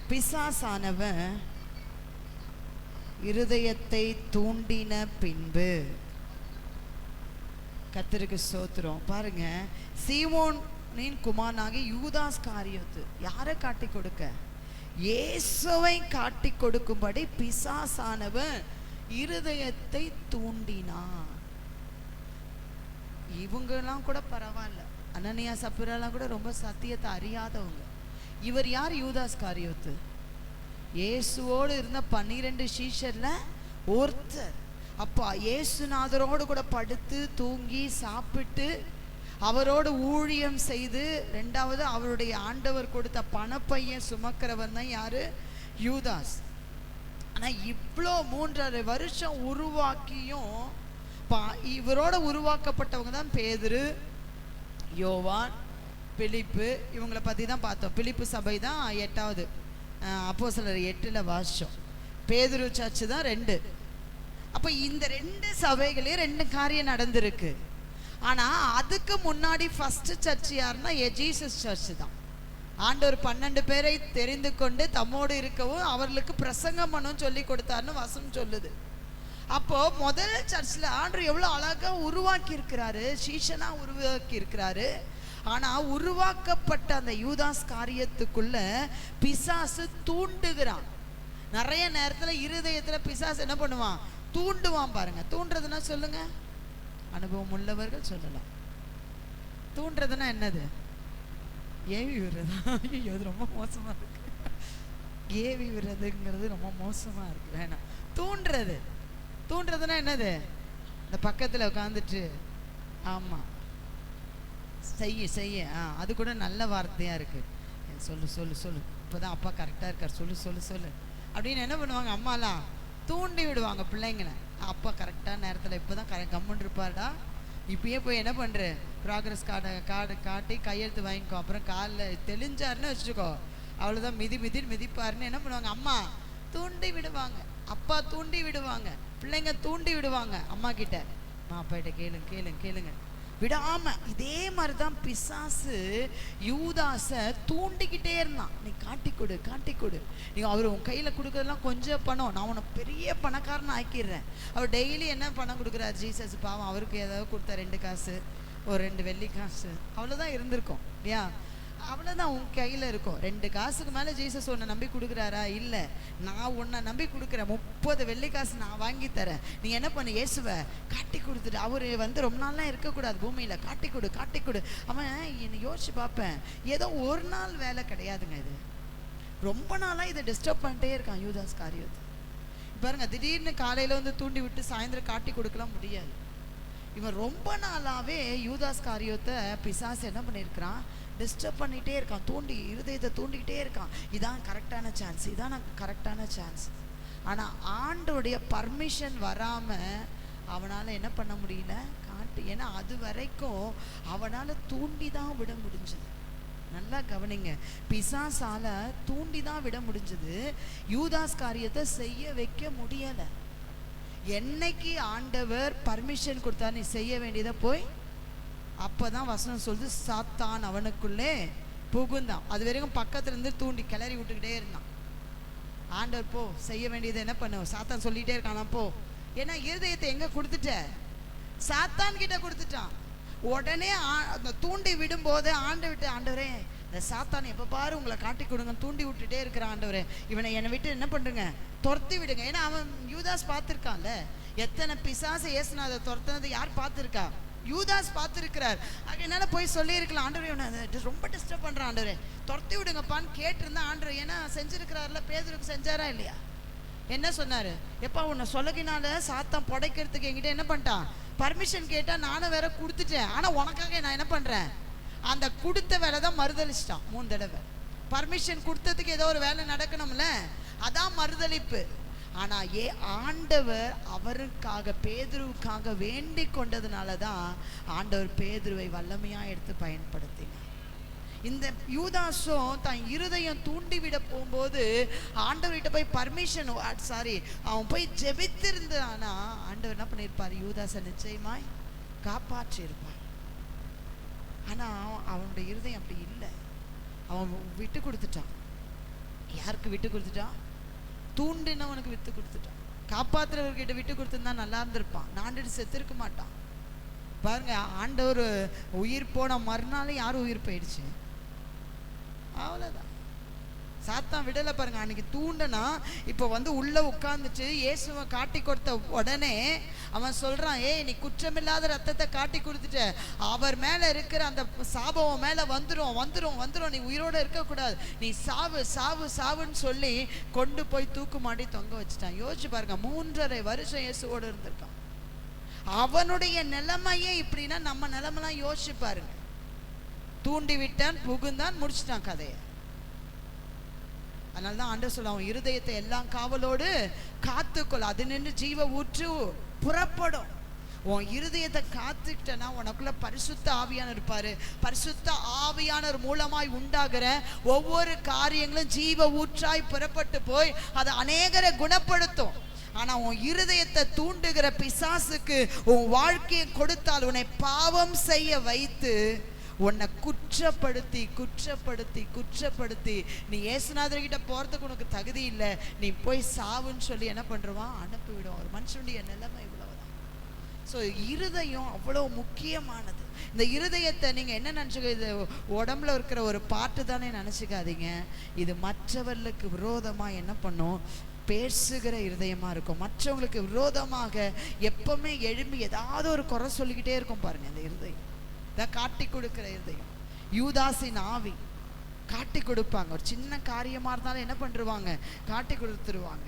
பிசாசானவன் இருதயத்தை தூண்டின பின்பு. கர்த்தருக்கு ஸ்தோத்திரம். பாருங்க, சீமோனின் குமாரனாகிய யூதாஸ் காரியோத்து யாரை காட்டி கொடுக்க, இயேசுவை காட்டி கொடுக்கும்படி பிசாசானவன் இருதயத்தை தூண்டினான். இவங்கெல்லாம் கூட பரவாயில்ல, அனனியா சப்பிராலாம் கூட ரொம்ப சத்தியத்தை அறியாதவங்க. இவர் யார், யூதாஸ் காரியோத்து, இயேசுவோடு இருந்த 12 சீஷர்ல ஒருத்தர். அப்பா இயேசுநாதரோடு கூட படுத்து தூங்கி சாப்பிட்டு அவரோடு ஊழியம் செய்து, ரெண்டாவது அவருடைய ஆண்டவர் கொடுத்த பணப்பையன் சுமக்கிறவன் தான் யாரு, யூதாஸ். ஆனா இவ்வளோ 3.5 வருஷம் உருவாக்கியும் இவரோட உருவாக்கப்பட்டவங்க தான் பேதுரு, யோவான், பிலிப்பு. இவங்களை பற்றி தான் பார்த்தோம். பிலிப்பு சபை தான் 8வது அப்போஸ்தலர் 8ல் வாசிச்சோம். பேதுரு சர்ச்சு தான் 2. அப்போ இந்த 2 சபைகளையும் 2 காரியம் நடந்திருக்கு. ஆனால் அதுக்கு முன்னாடி ஃபர்ஸ்ட் சர்ச் யாருன்னா ஜீசஸ் சர்ச் தான். ஆண்டவர் 12 பேரை தெரிந்து கொண்டு தம்மோடு இருக்கவும் அவர்களுக்கு பிரசங்கம் பண்ணவும் சொல்லி கொடுத்தாருன்னு வசனம் சொல்லுது. அப்போ முதல் சர்ச்சில் ஆண்டவர் எவ்வளோ அழகா உருவாக்கி இருக்கிறாரு, சீஷனா உருவாக்கி இருக்கிறாரு. ஆனா உருவாக்கப்பட்ட அந்த யூதாஸ் காரியத்துக்குள்ள பிசாசு தூண்டுகிறான். நிறைய நேரத்துல இருதயத்துல பிசாசு என்ன பண்ணுவான், தூண்டுவான். பாருங்க, தூண்டுறதுன்னா சொல்லுங்க, அனுபவம் உள்ளவர்கள் சொல்லலாம். தூண்டுறதுன்னா என்னது, ஏவி விடுறதா? ஐயோ, அது ரொம்ப மோசமா இருக்கு. ஏவி விடுறதுங்கிறது ரொம்ப மோசமா இருக்கு, வேணாம். தூண்டுறதுன்னா என்னது, இந்த பக்கத்துல உட்காந்துட்டு ஆமா செய்ய அது கூட நல்ல வார்த்தையா இருக்கு. சொல்லு இப்போதான் அப்பா கரெக்டா இருக்கார், சொல்லு அப்படின்னு என்ன பண்ணுவாங்க, அம்மாலாம் தூண்டி விடுவாங்க பிள்ளைங்களை. அப்பா கரெக்டான நேரத்தில் இப்போதான் கம்முன்னு இருப்பார்டா, இப்பயே போய் என்ன பண்ற, ப்ராக்ரஸ் கார்டு காட்டி கையெழுத்து வாங்கிக்கோ, அப்புறம் காலில் தெளிஞ்சாருன்னு வச்சுக்கோ, அவ்வளோதான், மிதிப்பாருன்னு என்ன பண்ணுவாங்க, அம்மா தூண்டி விடுவாங்க, அப்பா தூண்டி விடுவாங்க, பிள்ளைங்க தூண்டி விடுவாங்க அம்மா கிட்ட. அப்பாட்ட கேளுங்க விடாம. இதே மாதிரிதான் பிசாசு யூதாசை தூண்டிக்கிட்டே இருந்தான். நீ காட்டி கொடு, நீ அவர் உன் கையில கொடுக்கறதெல்லாம் கொஞ்சம் பணம், நான் உன்னை பெரிய பணக்காரன் ஆக்கிடுறேன். அவர் டெய்லி என்ன பணம் கொடுக்குறாரு ஜீசஸ், பாவம் அவருக்கு ஏதாவது கொடுத்தா 2 காசு, ஒரு 2 வெள்ளி காசு, அவ்வளோதான் இருந்திருக்கும் இல்லையா, அவ்வளோதான் உன் கையில் இருக்கும். 2 காசுக்கு மேலே ஜீசஸ் உன்னை நம்பி கொடுக்குறாரா? இல்லை, நான் உன்னை நம்பி கொடுக்குறேன், 30 வெள்ளி காசு நான் வாங்கி தரேன், நீ என்ன பண்ணு, இயேசுவை காட்டி கொடுத்துட்டு, அவர் ரொம்ப நாள்லாம் இருக்கக்கூடாது பூமியில், காட்டி கொடு. அவன் என்னை யோசிச்சு பார்ப்பேன், ஏதோ ஒரு நாள் வேலை கிடையாதுங்க, இது ரொம்ப நாளாக இதை டிஸ்டர்ப் பண்ணிட்டே இருக்கான் யூதாஸ் காரியத்தை. பாருங்க, திடீர்னு காலையில் தூண்டி விட்டு சாயந்தரம் காட்டி கொடுக்கலாம் முடியாது. இவன் ரொம்ப நாளாவே யூதாஸ் காரியத்தை பிசாசு என்ன பண்ணியிருக்கிறான், டிஸ்டர்ப் பண்ணிகிட்டே இருக்கான், இருதயத்தை தூண்டிக்கிட்டே இருக்கான். இதான் கரெக்டான சான்ஸ். ஆனால் ஆண்டோடைய பர்மிஷன் வராமல் அவனால் என்ன பண்ண முடியல, ஏன்னா அது வரைக்கும் அவனால் தூண்டி தான் விட முடிஞ்சது. நல்லா கவனிங்க. பிசாசால தூண்டி தான் விட முடிஞ்சது, யூதாஸ் காரியத்தை செய்ய வைக்க முடியல. என்னைக்கு ஆண்டவர் பர்மிஷன் கொடுத்தா நீ செய்ய வேண்டியதை போய், அப்பதான் வசனம் சொல்லுது சாத்தான் அவனுக்குள்ளே புகுந்தான். அது வரைக்கும் பக்கத்துல இருந்து தூண்டி கிளறி விட்டுக்கிட்டே இருந்தான். ஆண்டவர் போ செய்ய வேண்டியதை என்ன பண்ண, சாத்தான் சொல்லிட்டே இருக்கானா போ. ஏன்னா இருதயத்தை எங்க கொடுத்துட்ட, சாத்தான் கிட்ட கொடுத்துட்டான். உடனே அந்த தூண்டி விடும் போது ஆண்டவரே இந்த சாத்தான் எப்ப பாரு உங்களை காட்டி கொடுங்க, தூண்டி விட்டுட்டே இருக்கிற ஆண்டவரே, இவனை என்னை விட்டு என்ன பண்றீங்க, துரத்தி விடுங்க. ஏன்னா அவன் யூதாஸ் பார்த்திருக்கான்ல, எத்தனை பிசாசை இயேசுநாதர் துரத்துனது யார் பார்த்திருக்கா, யூதாஸ் பார்த்திருக்கிறார். அதனால போய் சொல்லியிருக்கலாம், ஆண்டவரே இவனை ரொம்ப டிஸ்டர்ப் பண்றான், ஆண்டவரே துரத்தி விடுங்கப்பான்னு கேட்டிருந்தா ஆண்டவர். ஏன்னா செஞ்சிருக்கிறாருல, பேதுருக்கு செஞ்சாரா இல்லையா? என்ன சொன்னாரு, எப்பா உன்னை சொல்லகினால சாத்தான் புடைக்கிறதுக்கு என்கிட்ட என்ன பண்ணிட்டான், பர்மிஷன் கேட்டா நானும் வேற கொடுத்துட்டேன். ஆனா உனக்காக நான் என்ன பண்றேன், அந்த கொடுத்த வேலை தான் மறுதளிச்சிட்டான் 3 தடவை. பர்மிஷன் கொடுத்ததுக்கு ஏதோ ஒரு வேலை நடக்கணும்ல, அதான் மறுதளிப்பு. ஆனா ஆண்டவர் அவருக்காக பேதுருவுக்காக வேண்டிக் கொண்டதுனால தான் ஆண்டவர் பேதுருவை வல்லமையா எடுத்து பயன்படுத்தினார். இந்த யூதாஸும் தன் இருதயம் தூண்டிவிட போகும்போது ஆண்டவர்கிட்ட போய் பர்மிஷன் அவன் போய் ஜெபித்திருந்தானா ஆண்டவர் என்ன பண்ணியிருப்பார், யூதாஸை நிச்சயமாய் காப்பாற்றி இருப்பார். ஆனா அவனுடைய இருதயம் அப்படி இல்லை. அவன் விட்டு கொடுத்துட்டான். யாருக்கு விட்டு கொடுத்துட்டான், தூண்டினவனுக்கு விட்டு கொடுத்துட்டான். காப்பாற்றுறவர்கிட்ட விட்டு கொடுத்துருந்தா நல்லா இருந்திருப்பான், நாண்டுட்டு செத்து இருக்க மாட்டான். பாருங்க, ஆண்டவர் உயிர் போன மறுநாள் யாரும் உயிர் போயிடுச்சு, அவ்வளவுதான். சாத்தான் விடலை பாருங்க. அன்னைக்கு தூண்டனா இப்போ உள்ள உட்கார்ந்துட்டு இயேசுவை காட்டி கொடுத்த உடனே அவன் சொல்றான், ஏய் நீ குற்றமில்லாத ரத்தத்தை காட்டி கொடுத்துட்ட, அவர் மேல இருக்கிற அந்த சாபம் மேல வந்துரும் வந்துரும் வந்துரும், நீ உயிரோட இருக்கக்கூடாது, நீ சாவு சாவு சாவுன்னு சொல்லி கொண்டு போய் தூக்கு மாட்டி தொங்க வச்சுட்டான். யோசிச்சு பாருங்க, 3.5 வருஷம் இயேசுவோட இருந்திருக்கான். அவனுடைய நிலைமையே இப்படின்னா நம்ம நிலைமெல்லாம் யோசிச்சு பாருங்க. தூண்டி விட்டான், புகுந்தான், முடிச்சுட்டான் கதையை. அதனாலதான் ஆண்டவர் சொல்ல, அவன் இருதயத்தை எல்லாம் காவலோடு காத்துக்கொள், அது நின்று ஜீவ ஊற்று புறப்படும். உன் இருதயத்தை காத்துக்கிட்டனா உனக்குள்ள பரிசுத்த ஆவியானவர் இருப்பாரு. பரிசுத்த ஆவியானவர் மூலமாய் உண்டாகிற ஒவ்வொரு காரியங்களும் ஜீவ ஊற்றாய் புறப்பட்டு போய் அதை அநேகரை குணப்படுத்தும். ஆனா உன் இருதயத்தை தூண்டுகிற பிசாசுக்கு உன் வாழ்க்கையை கொடுத்தால் உன்னை பாவம் செய்ய வைத்து உன்னை குற்றப்படுத்தி குற்றப்படுத்தி குற்றப்படுத்தி நீ இயேசுநாதர்கிட்ட போறதுக்கு உனக்கு தகுதி இல்லை, நீ போய் சாவுன்னு சொல்லி என்ன பண்றவான், அனுப்பிவிடும். ஒரு மனுஷனுடைய நிலைமை இவ்வளவுதான். ஸோ இருதயம் அவ்வளோ முக்கியமானது. இந்த இருதயத்தை நீங்க என்ன நினைச்சுக்க, இது உடம்புல இருக்கிற ஒரு பாட்டு தானே நினைச்சுக்காதீங்க. இது மற்றவர்களுக்கு விரோதமா என்ன பண்ணும், பேசுகிற இருதயமா இருக்கும். மற்றவங்களுக்கு விரோதமாக எப்பவுமே எழும்பி ஏதாவது ஒரு குறை சொல்லிக்கிட்டே இருக்கும் பாருங்க. இந்த இருதயம் காட்டி கொடுக்கிற இருதயம். யூதாசின் ஆவி காட்டி கொடுப்பாங்க. ஒரு சின்ன காரியமா இருந்தாலும் என்ன பண்ணிருவாங்க, காட்டி கொடுத்துருவாங்க.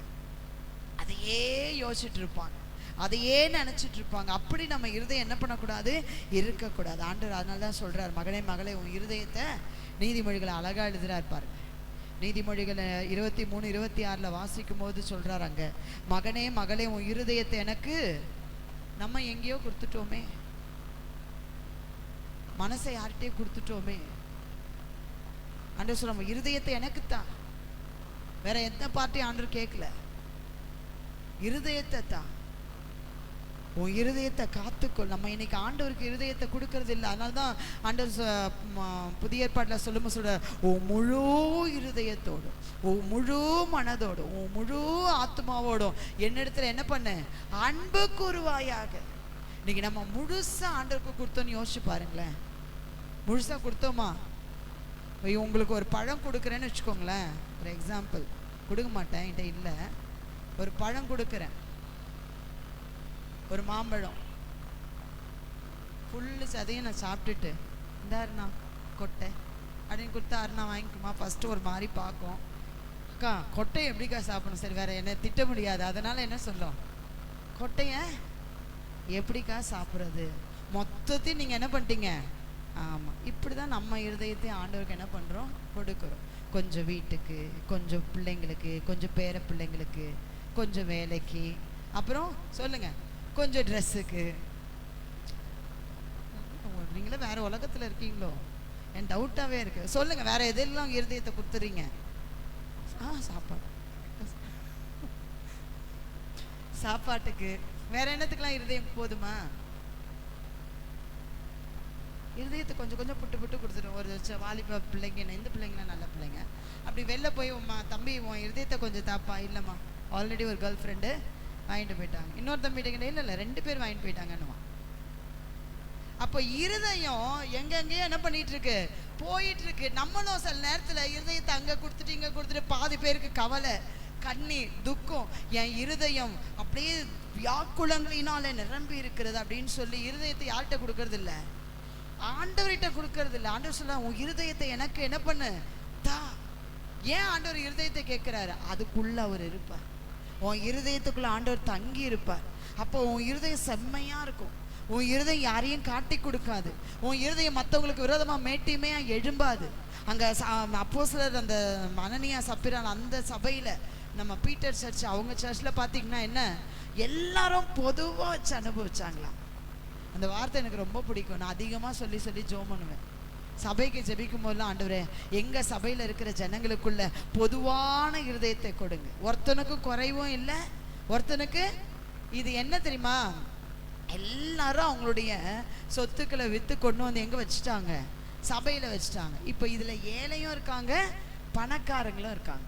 அதையே யோசிச்சுட்டு இருப்பாங்க, அதையே நினைச்சிட்டு இருப்பாங்க. அப்படி நம்ம இருதயம் என்ன பண்ணக்கூடாது, இருக்கக்கூடாது. ஆண்டவர் அதனால தான் சொல்றாரு, மகனே மகளே உன் இருதயத்தை, நீதிமொழிகளை அழகா எழுதுறார் பாருங்க. நீதிமொழிகளை 23, 26 வாசிக்கும் போது சொல்றாரு அங்க, மகனே மகளே உன் இருதயத்தை எனக்கு, நம்ம எங்கேயோ கொடுத்துட்டோமே, மனசை யார்கிட்டே கொடுத்துட்டோமே. ஆண்டவர் சொல்ல, இருதயத்தை எனக்கு தான், வேற எந்த பார்ட்டியும் ஆண்டவர் கேட்கல, இருதயத்தை தான். உன் இருதயத்தை காத்துக்கொள். நம்ம இன்னைக்கு ஆண்டவருக்கு இருதயத்தை கொடுக்கறது இல்லை. அதனால்தான் ஆண்டவர் புதிய ஏற்பாட்டில் சொல்லும்போது சொல்ற, உன் முழு இருதயத்தோடும், உன் முழு மனதோடும், உன் முழு ஆத்மாவோடும் என்னிடத்துல என்ன பண்ண, அன்பு கூறுவாயாக. இன்னைக்கு நம்ம முழுசா ஆண்டவருக்கு கொடுத்தோன்னு யோசிச்சு பாருங்களேன். முழுசா கொடுத்தோமா? உங்களுக்கு ஒரு பழம் கொடுக்குறேன்னு வச்சுக்கோங்களேன், ஒரு எக்ஸாம்பிள், கொடுக்க மாட்டேன் என்கிட்ட இல்லை, ஒரு பழம் கொடுக்குறேன், ஒரு மாம்பழம் ஃபுல்லு சதையும் நான் சாப்பிட்டுட்டு, இந்தாருண்ணா கொட்டை அப்படின்னு கொடுத்தா, அருணா வாங்கிக்குமா, ஃபஸ்ட்டு ஒரு மாதிரி பார்க்கும், அக்கா கொட்டை எப்படிக்கா சாப்பிடணும், சரி வேற என்ன திட்ட முடியாது, அதனால என்ன சொல்லும், கொட்டைய எப்படிக்கா சாப்பிட்றது, மொத்தத்தையும் நீங்கள் என்ன பண்ணிட்டீங்க. ஆமாம், இப்படி தான் நம்ம இருதயத்தையும் ஆண்டவருக்கு என்ன பண்ணுறோம், கொடுக்குறோம். கொஞ்சம் வீட்டுக்கு, கொஞ்சம் பிள்ளைங்களுக்கு, கொஞ்சம் பேர பிள்ளைங்களுக்கு, கொஞ்சம் வேலைக்கு, அப்புறம் சொல்லுங்கள் கொஞ்சம் ட்ரெஸ்ஸுக்கு. நீங்களே வேறு உலகத்தில் இருக்கீங்களோ? என் டவுட்டாகவே இருக்குது. சொல்லுங்கள், வேறு எதெல்லாம் இருதயத்தை கொடுத்துறீங்க? சாப்பாடு, சாப்பாட்டுக்கு. வேற என்னத்துக்கெல்லாம் இருதயம் போதுமா? இருதயத்தை கொஞ்சம் கொஞ்சம் புட்டு புட்டு கொடுத்துரும். ஒரு வாலிப பிள்ளைங்க, இந்த பிள்ளைங்களாம் நல்ல பிள்ளைங்க, அப்படி வெளில போய் தம்பி உன் இருதயத்தை கொஞ்சம் தாப்பா. இல்லைம்மா, ஆல்ரெடி ஒரு கேர்ள் ஃப்ரெண்டு வாங்கிட்டு போயிட்டாங்க. இன்னொரு தம்பிகிட்ட இல்லை 2 பேர் வாங்கிட்டு போயிட்டாங்கன்னுவான். அப்போ இருதயம் எங்கெங்கேயோ என்ன பண்ணிட்டு இருக்கு, போயிட்டு இருக்கு. நம்மளும் சில நேரத்தில் இருதயத்தை அங்கே கொடுத்துட்டு இங்கே கொடுத்துட்டு, பாதி பேருக்கு கவலை, கண்ணீர், துக்கம். என் இருதயம் அப்படியே வியாக்குலங்களினால நிரம்பி இருக்கிறது அப்படின்னு சொல்லி இருதயத்தை யார்கிட்ட கொடுக்கறது இல்லை, ஆண்டவர்கிட்ட கொடுக்கறது இல்லை. ஆண்டவர் சொல்ல, உன் இருதயத்தை எனக்கு என்ன பண்ணு தா. ஏன் ஆண்டவர் இருதயத்தை கேட்கிறாரு? அதுக்குள்ள அவர் இருப்பார். உன் இருதயத்துக்குள்ள ஆண்டவர் தங்கி இருப்பார். அப்போ உன் இருதயம் செம்மையா இருக்கும். உன் இருதயம் யாரையும் காட்டி கொடுக்காது. உன் இருதயம் மற்றவங்களுக்கு விரோதமாக மேட்டியுமே எழும்பாது. அங்கே அப்போஸ்தலர் அந்த அனனியா சப்பிரா அந்த சபையில், நம்ம பீட்டர் சர்ச், அவங்க சர்ச்சில் பார்த்தீங்கன்னா என்ன, எல்லாரும் பொதுவாக வச்சு அனுபவிச்சாங்களாம். அந்த வார்த்தை எனக்கு ரொம்ப பிடிக்கும். நான் அதிகமாக சொல்லி சொல்லி ஜெபம் பண்ணுவேன். சபைக்கு ஜெபிக்கும் போதெல்லாம், ஆண்டவரே எங்கள் சபையில் இருக்கிற ஜனங்களுக்குள்ள பொதுவான இருதயத்தை கொடுங்க. ஒருத்தனுக்கு குறைவும் இல்லை, ஒருத்தனுக்கு இது என்ன தெரியுமா, எல்லாரும் அவங்களுடைய சொத்துக்களை விற்று கொண்டு வந்து எங்கே வச்சுட்டாங்க, சபையில் வச்சுட்டாங்க. இப்போ இதில் ஏழையும் இருக்காங்க, பணக்காரங்களும் இருக்காங்க.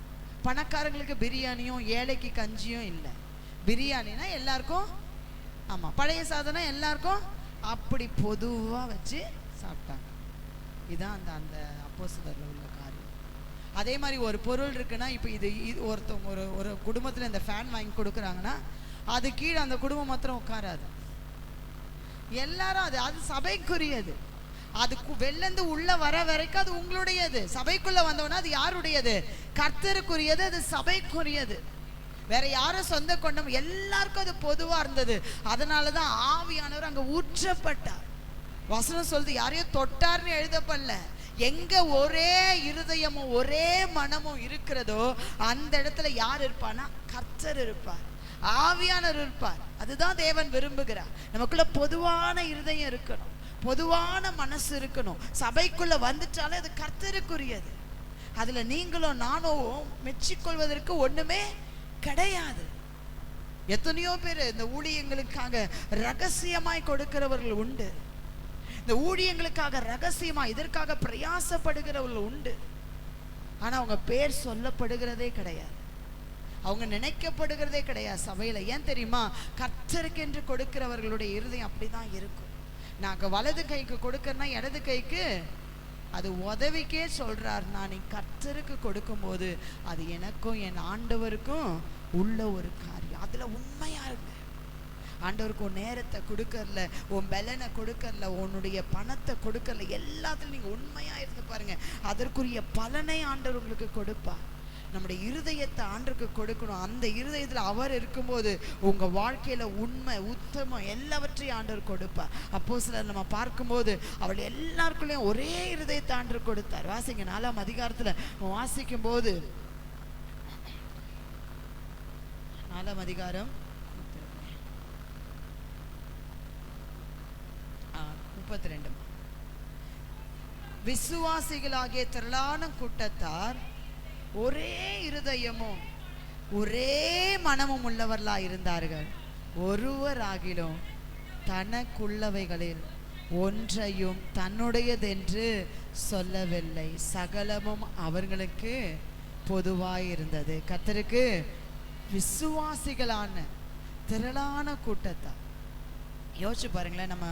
பணக்காரங்களுக்கு பிரியாணியும் ஏழைக்கு கஞ்சியும் இல்லை. பிரியாணினா எல்லாருக்கும், ஆமாம், பழைய சாதனம் எல்லாருக்கும், அப்படி பொதுவாக வச்சு சாப்பிட்டாங்க. இதுதான் அந்த அந்த அப்போஸ்தலர்ல உள்ள காரியம். அதே மாதிரி ஒரு பொருள் இருக்குன்னா, இப்போ இது ஒருத்தவங்க ஒரு குடும்பத்தில் இந்த ஃபேன் வாங்கி கொடுக்குறாங்கன்னா, அது கீழே அந்த குடும்பம் மாத்திரம் உட்காராது, எல்லாரும். அது சபைக்குரியது. அது வெளிலேருந்து உள்ள வர வரைக்கும் அது உங்களுடையது. சபைக்குள்ள வந்தோன்னா அது யாருடையது? கர்த்தருக்குரியது, அது சபைக்குரியது. வேற யாரும் சொந்த கொண்டம், எல்லாருக்கும் அது பொதுவா இருந்தது. அதனாலதான் ஆவியானவர் அங்க ஊற்றப்பட்டார். வசனம் சொல்லுது, யாரையும் தொட்டார்னு எழுதப்படல. எங்க ஒரே இருதயமும் ஒரே மனமும் இருக்கிறதோ அந்த இடத்துல யார் இருப்பானா, கர்த்தர் இருப்பார், ஆவியானவர் இருப்பார். அதுதான் தேவன் விரும்புகிறார். நமக்குள்ள பொதுவான இருதயம் இருக்கணும், பொதுவான மனசு இருக்கணும். சபைக்குள்ள வந்துட்டாலே அது கர்த்தருக்குரியது. அதுல நீங்களும் நானும் மெச்சிக்கொள்வதற்கு ஒண்ணுமே கிடையாது. எத்தனையோ பேர் இந்த ஊழியங்களுக்காக ரகசியமாய் கொடுக்கிறவர்கள் உண்டு. இந்த ஊழியங்களுக்காக ரகசியமா இதற்காக பிரயாசப்படுகிறவர்கள் உண்டு. ஆனா அவங்க பேர் சொல்லப்படுகிறதே கிடையாது, அவங்க நினைக்கப்படுகிறதே கிடையாது சபையில. ஏன் தெரியுமா? கர்த்தருக்கு என்று கொடுக்கிறவர்களுடைய இருதயம் அப்படிதான் இருக்கும். நாங்க வலது கைக்கு கொடுக்கறனா இடது கைக்கு அது உதவிக்கே சொல்றார். நான் நீ கர்த்தருக்கு கொடுக்கும் போது அது எனக்கும் என் ஆண்டவருக்கும் உள்ள ஒரு காரியம். அதுல உண்மையா இருங்க. ஆண்டவருக்கு உன் நேரத்தை கொடுக்கறல, உன் பலனை கொடுக்கறல, உன்னுடைய பணத்தை கொடுக்கறல, எல்லாத்துலையும் நீங்க உண்மையா இருந்து பாருங்க, அதற்குரிய பலனை ஆண்டவர் உங்களுக்கு கொடுப்பார். நம்முடைய இருதயத்தை ஆண்டருக்கு கொடுக்கணும். அந்த இருதயத்தில் அவர் இருக்கும்போது உங்க வாழ்க்கையில உண்மை, உத்தமம் எல்லாவற்றையும் ஆண்டவர் கொடுப்பார். அப்போஸ்தலர் நம்ம பார்க்கும்போது அவள் எல்லாருக்குள்ளேயும் ஒரே இருதயத்தை ஆண்டவர் கொடுத்தார். வாசிங்க 4ஆம் அதிகாரத்துல வாசிக்கும் போது, 4ஆம் அதிகாரம் 32, விசுவாசிகளாகிய திரளான கூட்டத்தார் ஒரே இருதயமும் ஒரே மனமும் உள்ளவர்களா இருந்தார்கள். ஒருவராகிலும் தனக்குள்ளவைகளில் ஒன்றையும் தன்னுடையதென்று சொல்லவில்லை, சகலமும் அவர்களுக்கு பொதுவாயிருந்தது. கர்த்தருக்கு விசுவாசிகளான திரளான கூட்டத்தார். யோசிச்சு பாருங்களேன், நம்ம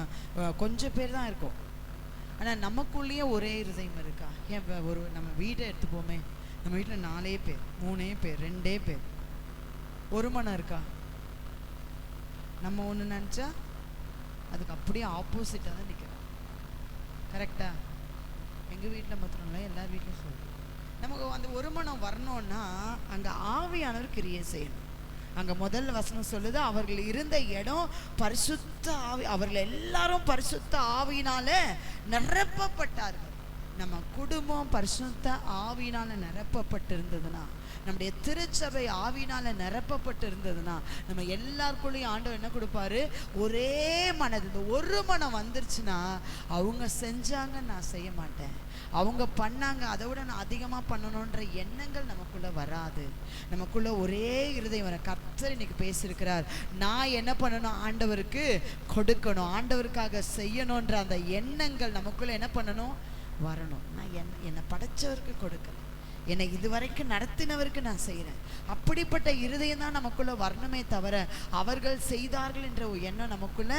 கொஞ்சம் பேர் தான் இருக்கோம், ஆனால் நமக்குள்ளேயே ஒரே இருதயம் இருக்கா? ஏன் ஒரு நம்ம வீட்டை எடுத்துப்போமே, நம்ம வீட்டில் 4 பேர் 3 பேர் 2 பேர், ஒரு மனம் இருக்கா? நம்ம ஒன்று நினச்சா அதுக்கு அப்படியே ஆப்போசிட்டாக தான் நிற்கிறோம். கரெக்டா? எங்கள் வீட்டில் மாத்திரம் இல்லை, எல்லார் வீட்லையும் சொல்லுவோம். நமக்கு அந்த ஒரு மனம் வரணும்னா அங்கே ஆவியானவர் கிரியை செய்யணும். அங்கே முதல் வசனம் சொல்லுது, அவர்கள் இருந்த இடம் பரிசுத்த ஆவி, அவர்கள் எல்லாரும் பரிசுத்த ஆவியினால நிரப்பப்பட்டார்கள். நம்ம குடும்பம் பரிசுத்த ஆவியினால நிரப்பப்பட்டு இருந்ததுன்னா, நம்முடைய திருச்சபை ஆவியினால நிரப்பப்பட்டு இருந்ததுன்னா, நம்ம எல்லாருக்குள்ளேயும் ஆண்டவர் என்ன கொடுப்பாரு? ஒரே மனது. இந்த ஒரு மனம் வந்துருச்சுன்னா, அவங்க செஞ்சாங்க நான் செய்ய மாட்டேன், அவங்க பண்ணாங்க அதை விட நான் அதிகமாக பண்ணணுன்ற எண்ணங்கள் நமக்குள்ள வராது. நமக்குள்ள ஒரே இருதயம் வர. கர்த்தர் இன்னைக்கு பேசியிருக்கிறார், நான் என்ன பண்ணணும்? ஆண்டவருக்கு கொடுக்கணும், ஆண்டவருக்காக செய்யணுன்ற அந்த எண்ணங்கள் நமக்குள்ள என்ன பண்ணணும்? வரணும். நான் என்னை படைச்சவருக்கு கொடுக்கணும், என்னை இதுவரைக்கும் நடத்தினவருக்கு நான் செய்கிறேன். அப்படிப்பட்ட இருதயம் தான் நமக்குள்ள வரணுமே தவிர அவர்கள் செய்தார்கள் என்ற எண்ணம் நமக்குள்ள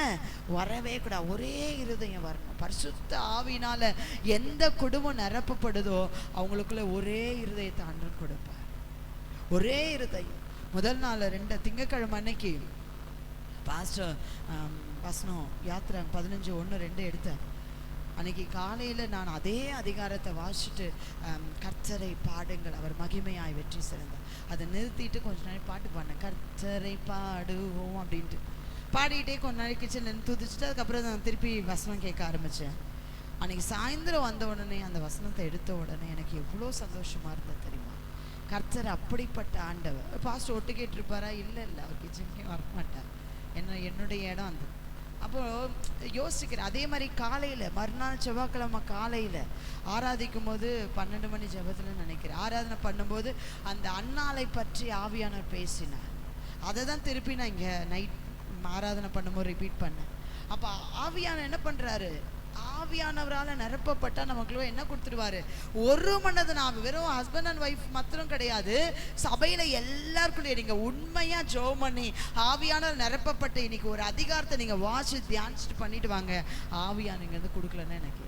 வரவே கூடாது. ஒரே இருதயம் வரணும். பரிசுத்த ஆவியினால எந்த குடும்பம் நிரப்பப்படுதோ அவங்களுக்குள்ள ஒரே இருதயத்தை ஆண்டவர் கொடுப்பார். ஒரே இருதயம். முதல் நாள் 2 திங்கட்கிழமை அன்னைக்கு பாஸ்டர் வசனம் யாத்திரை 15:1-2 எடுத்தார். அன்னைக்கு காலையில் நான் அதே அதிகாரத்தை வாசிச்சுட்டு கர்த்தரை பாடுங்கள் அவர் மகிமையாய் வெற்றி சிறந்தார் அதை நிறுத்திட்டு கொஞ்ச நாளைக்கு பாட்டு பாடினேன். கர்த்தரை பாடுவோம் அப்படின்ட்டு பாடிக்கிட்டே கொஞ்ச நாளைக்கு கிச்சனில் துதிச்சுட்டு அதுக்கப்புறம் நான் திருப்பி வசனம் கேட்க ஆரம்பித்தேன். அன்றைக்கி சாயந்தரம் வந்த உடனே அந்த வசனத்தை எடுத்த உடனே எனக்கு எவ்வளோ சந்தோஷமாக இருந்தது தெரியுமா? கர்த்தர் அப்படிப்பட்ட ஆண்டவர். பாஸ்டர் ஒட்டு கேட்டிருப்பாரா? இல்லை அவர் கிச்சனுக்கே வரமாட்டார். என்னுடைய இடம் அந்த. அப்போது யோசிக்கிறேன். அதே மாதிரி காலையில் மறுநாள் செவ்வாய்க்கிழமை காலையில் ஆராதிக்கும் போது 12 மணி ஜெபத்தில் நினைக்கிறேன் ஆராதனை பண்ணும்போது அந்த அன்னாளை பற்றி ஆவியானவர் பேசினார். அதை தான் திருப்பி நான் இங்கே நைட் ஆராதனை பண்ணும்போது ரிப்பீட் பண்ணேன். அப்போ ஆவியானவர் என்ன பண்ணுறாரு? ஆவியானவரால் நிரப்பப்பட்டால் நமக்குள்ள என்ன கொடுத்துருவாரு? ஒரு மனது. நான் வெறும் ஹஸ்பண்ட் அண்ட் ஒய்ஃப் மாத்திரம் கிடையாது, சபையில் எல்லாருக்குள்ளே நீங்கள் உண்மையாக ஜெபம் பண்ணி ஆவியானவர் நிரப்பப்பட்டு இன்னைக்கு ஒரு அதிகாரத்தை நீங்கள் வாசி தியானிச்சுட்டு பண்ணிட்டு வாங்க. ஆவியான இங்கேருந்து கொடுக்கலன்னா எனக்கு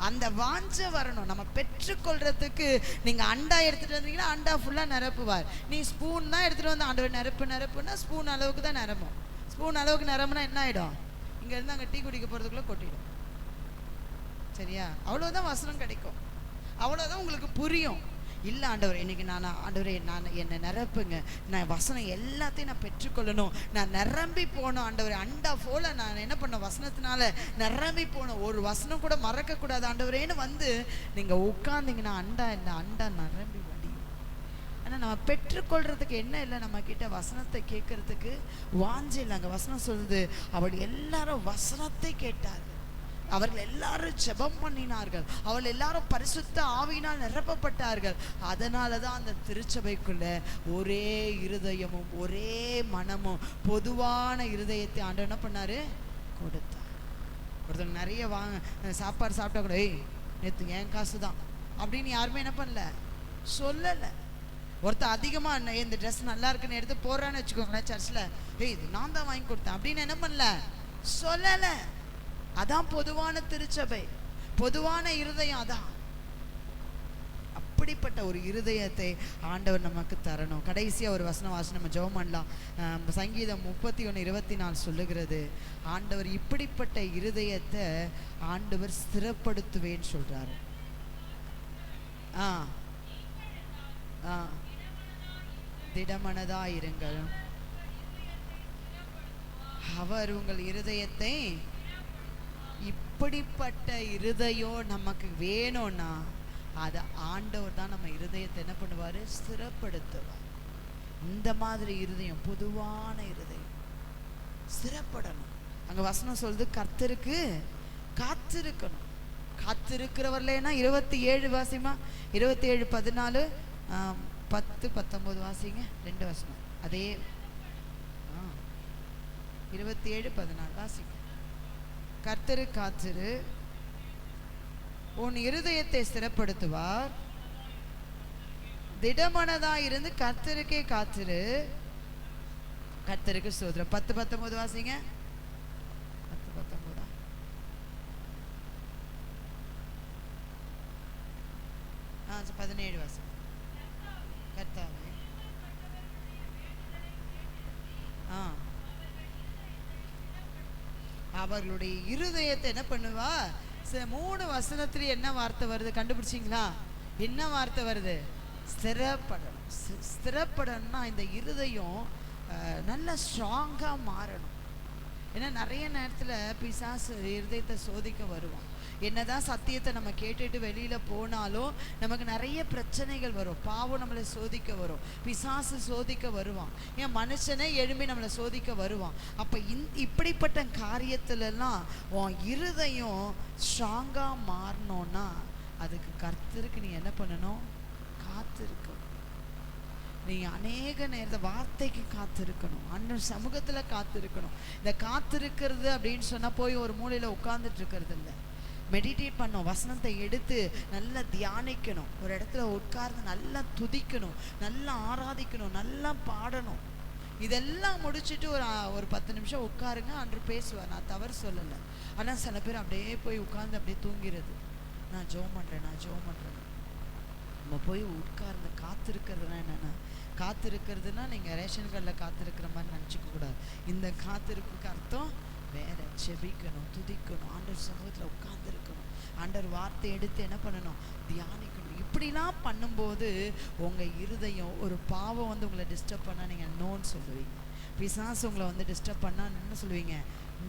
அந்த வாஞ்சை வரணும். நம்ம பெற்றுக்கொள்றதுக்கு நீங்கள் அண்டா எடுத்துகிட்டு வந்தீங்கன்னா அண்டா ஃபுல்லாக நிரப்புவார். நீ ஸ்பூன் தான் எடுத்துகிட்டு வந்து ஆண்டவர் நிரப்புனா ஸ்பூன் அளவுக்கு தான் நிரம்பும். ஸ்பூன் அளவுக்கு நிரம்புனா என்ன ஆகிடும்? இங்கேருந்து அங்கே டீ குடிக்க போகிறதுக்குள்ளே கொட்டிடும். சரியா? அவ்வளோதான் வசனம் கிடைக்கும், அவ்வளோதான் உங்களுக்கு புரியும். இல்லை ஆண்டவர் இன்னைக்கு ஆண்டவரே என்னை நிரப்புங்க, நான் வசனம் எல்லாத்தையும் நான் பெற்றுக்கொள்ளணும், நான் நிரம்பி போகணும் ஆண்டவரே. அண்டா போல நான் என்ன பண்ண வசனத்தினால நிரம்பி போகணும், ஒரு வசனம் கூட மறக்கக்கூடாது ஆண்டவரேன்னு வந்து நீங்கள் உட்கார்ந்தீங்கன்னா அண்டா நிரம்பி வடியும். ஆனால் நம்ம பெற்றுக்கொள்றதுக்கு என்ன இல்லை, நம்ம கிட்ட வசனத்தை கேட்கறதுக்கு வாஞ்சி இல்லை. அங்கே வசனம் சொல்லுது, அவள் எல்லாரும் வசனத்தை கேட்டார்கள், அவர்கள் எல்லாரும் ஜெபம் பண்ணினார்கள், அவள் எல்லாரும் பரிசுத்த ஆவியினால் நிரப்பப்பட்டார்கள். அதனால தான் அந்த திருச்சபைக்குள்ள ஒரே இருதயமும் ஒரே மனமும் பொதுவான இருதயத்தை ஆண்டவர் என்ன பண்ணாரு? கொடுத்தார். ஒருத்தர் நிறைய சாப்பாடு சாப்பிட்டா கூட நேற்று என் காசு தான் அப்படின்னு யாருமே என்ன பண்ணல, சொல்லலை. ஒருத்தர் அதிகமாக இந்த ட்ரெஸ் நல்லா இருக்குன்னு எடுத்து போடுறான்னு வச்சுக்கோங்களேன் சர்ச்சில், இது நான் தான் வாங்கி கொடுத்தேன் அப்படின்னு என்ன பண்ணல, சொல்லலை. அதான் பொதுவான திருச்சபை, பொதுவான இருதயம். அதான் அப்படிப்பட்ட ஒரு இருதயத்தை ஆண்டவர் நமக்கு தரணும். கடைசியாக ஒரு வசனம் வாசி நம்ம ஜெபம் பண்ணலாம். சங்கீதம் 31:24 சொல்லுகிறது, ஆண்டவர் இப்படிப்பட்ட இருதயத்தை ஆண்டவர் ஸ்திரப்படுத்துவேன்னு சொல்றாரு. திடமனதாயிருங்கள், அவர் உங்கள் இருதயத்தை. இப்படிப்பட்ட இருதயம் நமக்கு வேணும்னா அதை ஆண்டவர் தான் நம்ம இருதயத்தை என்ன பண்ணுவார்? ஸ்திரப்படுத்துவார். இந்த மாதிரி இருதயம், பொதுவான இருதயம் ஸ்திரப்படணும். அங்கே வசனம் சொல்லுது, கர்த்தருக்கு காத்திருக்கணும். காத்திருக்கிறவர்களேனா 27 வாசிமா, 27:14 10-19 வாசிங்க, 2 வசனம். அதே 27:14 வாசிங்க. கர்த்தரு காத்திரு, உன் இருதயத்தை ஸ்திரப்படுத்துவார். திடமனதாய் இருந்து கர்த்தருக்கே காத்திரு, கர்த்தருக்கு ஸ்தோத்திரம். 10-19 வாசிங்க. 10-19 17 வாசிங்க. கர்த்தாவே அவர்களுடைய இருதயத்தை என்ன பண்ணுவா? 3 வசனத்துல என்ன வார்த்தை வருது கண்டுபிடிச்சிங்களா? என்ன வார்த்தை வருது? ஸ்திரப்படணும். ஸ்திரப்படணும்னா இந்த இருதயம் நல்லா ஸ்ட்ராங்காக மாறணும். ஏன்னா நிறைய நேரத்தில் பிசாசு இருதயத்தை சோதிக்க வருவான். என்னதான் சத்தியத்தை நம்ம கேட்டுட்டு வெளியில் போனாலும் நமக்கு நிறைய பிரச்சனைகள் வரும். பாவம் நம்மளை சோதிக்க வரும், பிசாசு சோதிக்க வருவான், ஏன் மனுஷனே எழும்பி நம்மளை சோதிக்க வருவான். அப்போ இப்படிப்பட்ட காரியத்துலலாம் உன் இருதயம் ஸ்ட்ராங்காக மாறணும்னா அதுக்கு கர்த்தருக்கு நீ என்ன பண்ணணும்? காத்திருக்கணும். நீ அநேக நேரத்தை வார்த்தைக்கு காத்திருக்கணும், அண்ணன் சமூகத்தில் காத்திருக்கணும். இந்த காத்திருக்கிறது அப்படின்னு சொன்னால் போய் ஒரு மூலையில் உட்கார்ந்துட்டு இருக்கிறது இல்லை. மெடிடேட் பண்ணணும், வசனத்தை எடுத்து நல்லா தியானிக்கணும், ஒரு இடத்துல உட்கார்ந்து நல்லா துதிக்கணும், நல்லா ஆராதிக்கணும், நல்லா பாடணும். இதெல்லாம் முடிச்சுட்டு ஒரு 10 நிமிஷம் உட்காருங்க, அன்று பேசுவார். நான் தவறு சொல்லலை. ஆனால் சில பேர் அப்படியே போய் உட்கார்ந்து அப்படியே தூங்கிறது. நான் ஜெபம் பண்ணுறேன், நான் ஜெபம் பண்ணுறேன். நம்ம போய் உட்கார்ந்து காத்திருக்கிறதுனா என்னென்னா, காத்திருக்கிறதுனா நீங்கள் ரேஷன் கார்டில் காத்திருக்கிற மாதிரி நினச்சிக்க கூடாது. இந்த காத்திருப்புக்கு அர்த்தம் வேற. செபிக்கணும், துதிக்கணும், ஆண்டவர் சமூகத்தில் உட்கார்ந்துருக்கணும், ஆண்டவர் வார்த்தை எடுத்து என்ன பண்ணணும்? தியானிக்கணும். இப்படிலாம் பண்ணும்போது உங்கள் இருதயம், ஒரு பாவம் வந்து உங்களை டிஸ்டர்ப் பண்ணால் நீங்கள் நோன்னு சொல்லுவீங்க. பிசாசு உங்களை வந்து டிஸ்டர்ப் பண்ணால் என்ன சொல்லுவீங்க?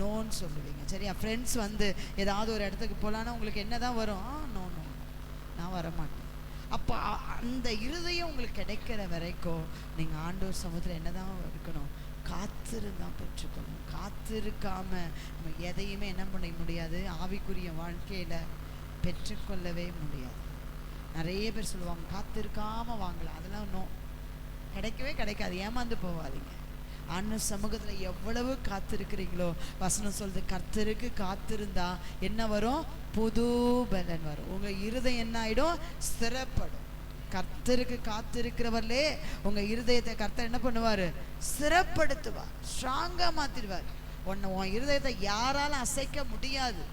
நோன்னு சொல்லுவீங்க. சரியா? ஃப்ரெண்ட்ஸ் வந்து ஏதாவது ஒரு இடத்துக்கு போகலான்னா உங்களுக்கு என்ன தான் வரும்? நோ நோ, நான் வரமாட்டேன். அப்போ அந்த இருதயம் உங்களுக்கு கிடைக்கிற வரைக்கும் நீங்கள் ஆண்டவர் சமூகத்தில் என்ன தான் இருக்கணும்? காத்திருந்தான் பெற்றுக்கணும். காத்திருக்காம நம்ம எதையுமே என்ன பண்ண முடியாது, ஆவிக்குரிய வாழ்க்கையில் பெற்றுக்கொள்ளவே முடியாது. நிறைய பேர் சொல்லுவாங்க காத்திருக்காம வாங்கலாம், அதெல்லாம் நோ, கிடைக்கவே கிடைக்காது. ஏமாந்து போவாதீங்க. ஆண்டவர் சமூகத்தில் எவ்வளவு காத்திருக்கிறீங்களோ, வசனம் சொல்லுது கர்த்தருக்கு காத்திருந்தா என்ன வரும்? புது பலன் வரும். உங்கள் இருதயம் என்ன ஆகிடும்? ஸ்திரப்படும். கர்த்தருக்கு காத்திருக்கிறவர்களே உங்கள் இருதயத்தை கர்த்தர் என்ன பண்ணுவார்? ஸ்திரப்படுத்துவார், ஸ்ட்ராங்காக மாற்றிடுவார். உன் இருதயத்தை யாராலும் அசைக்க முடியாது.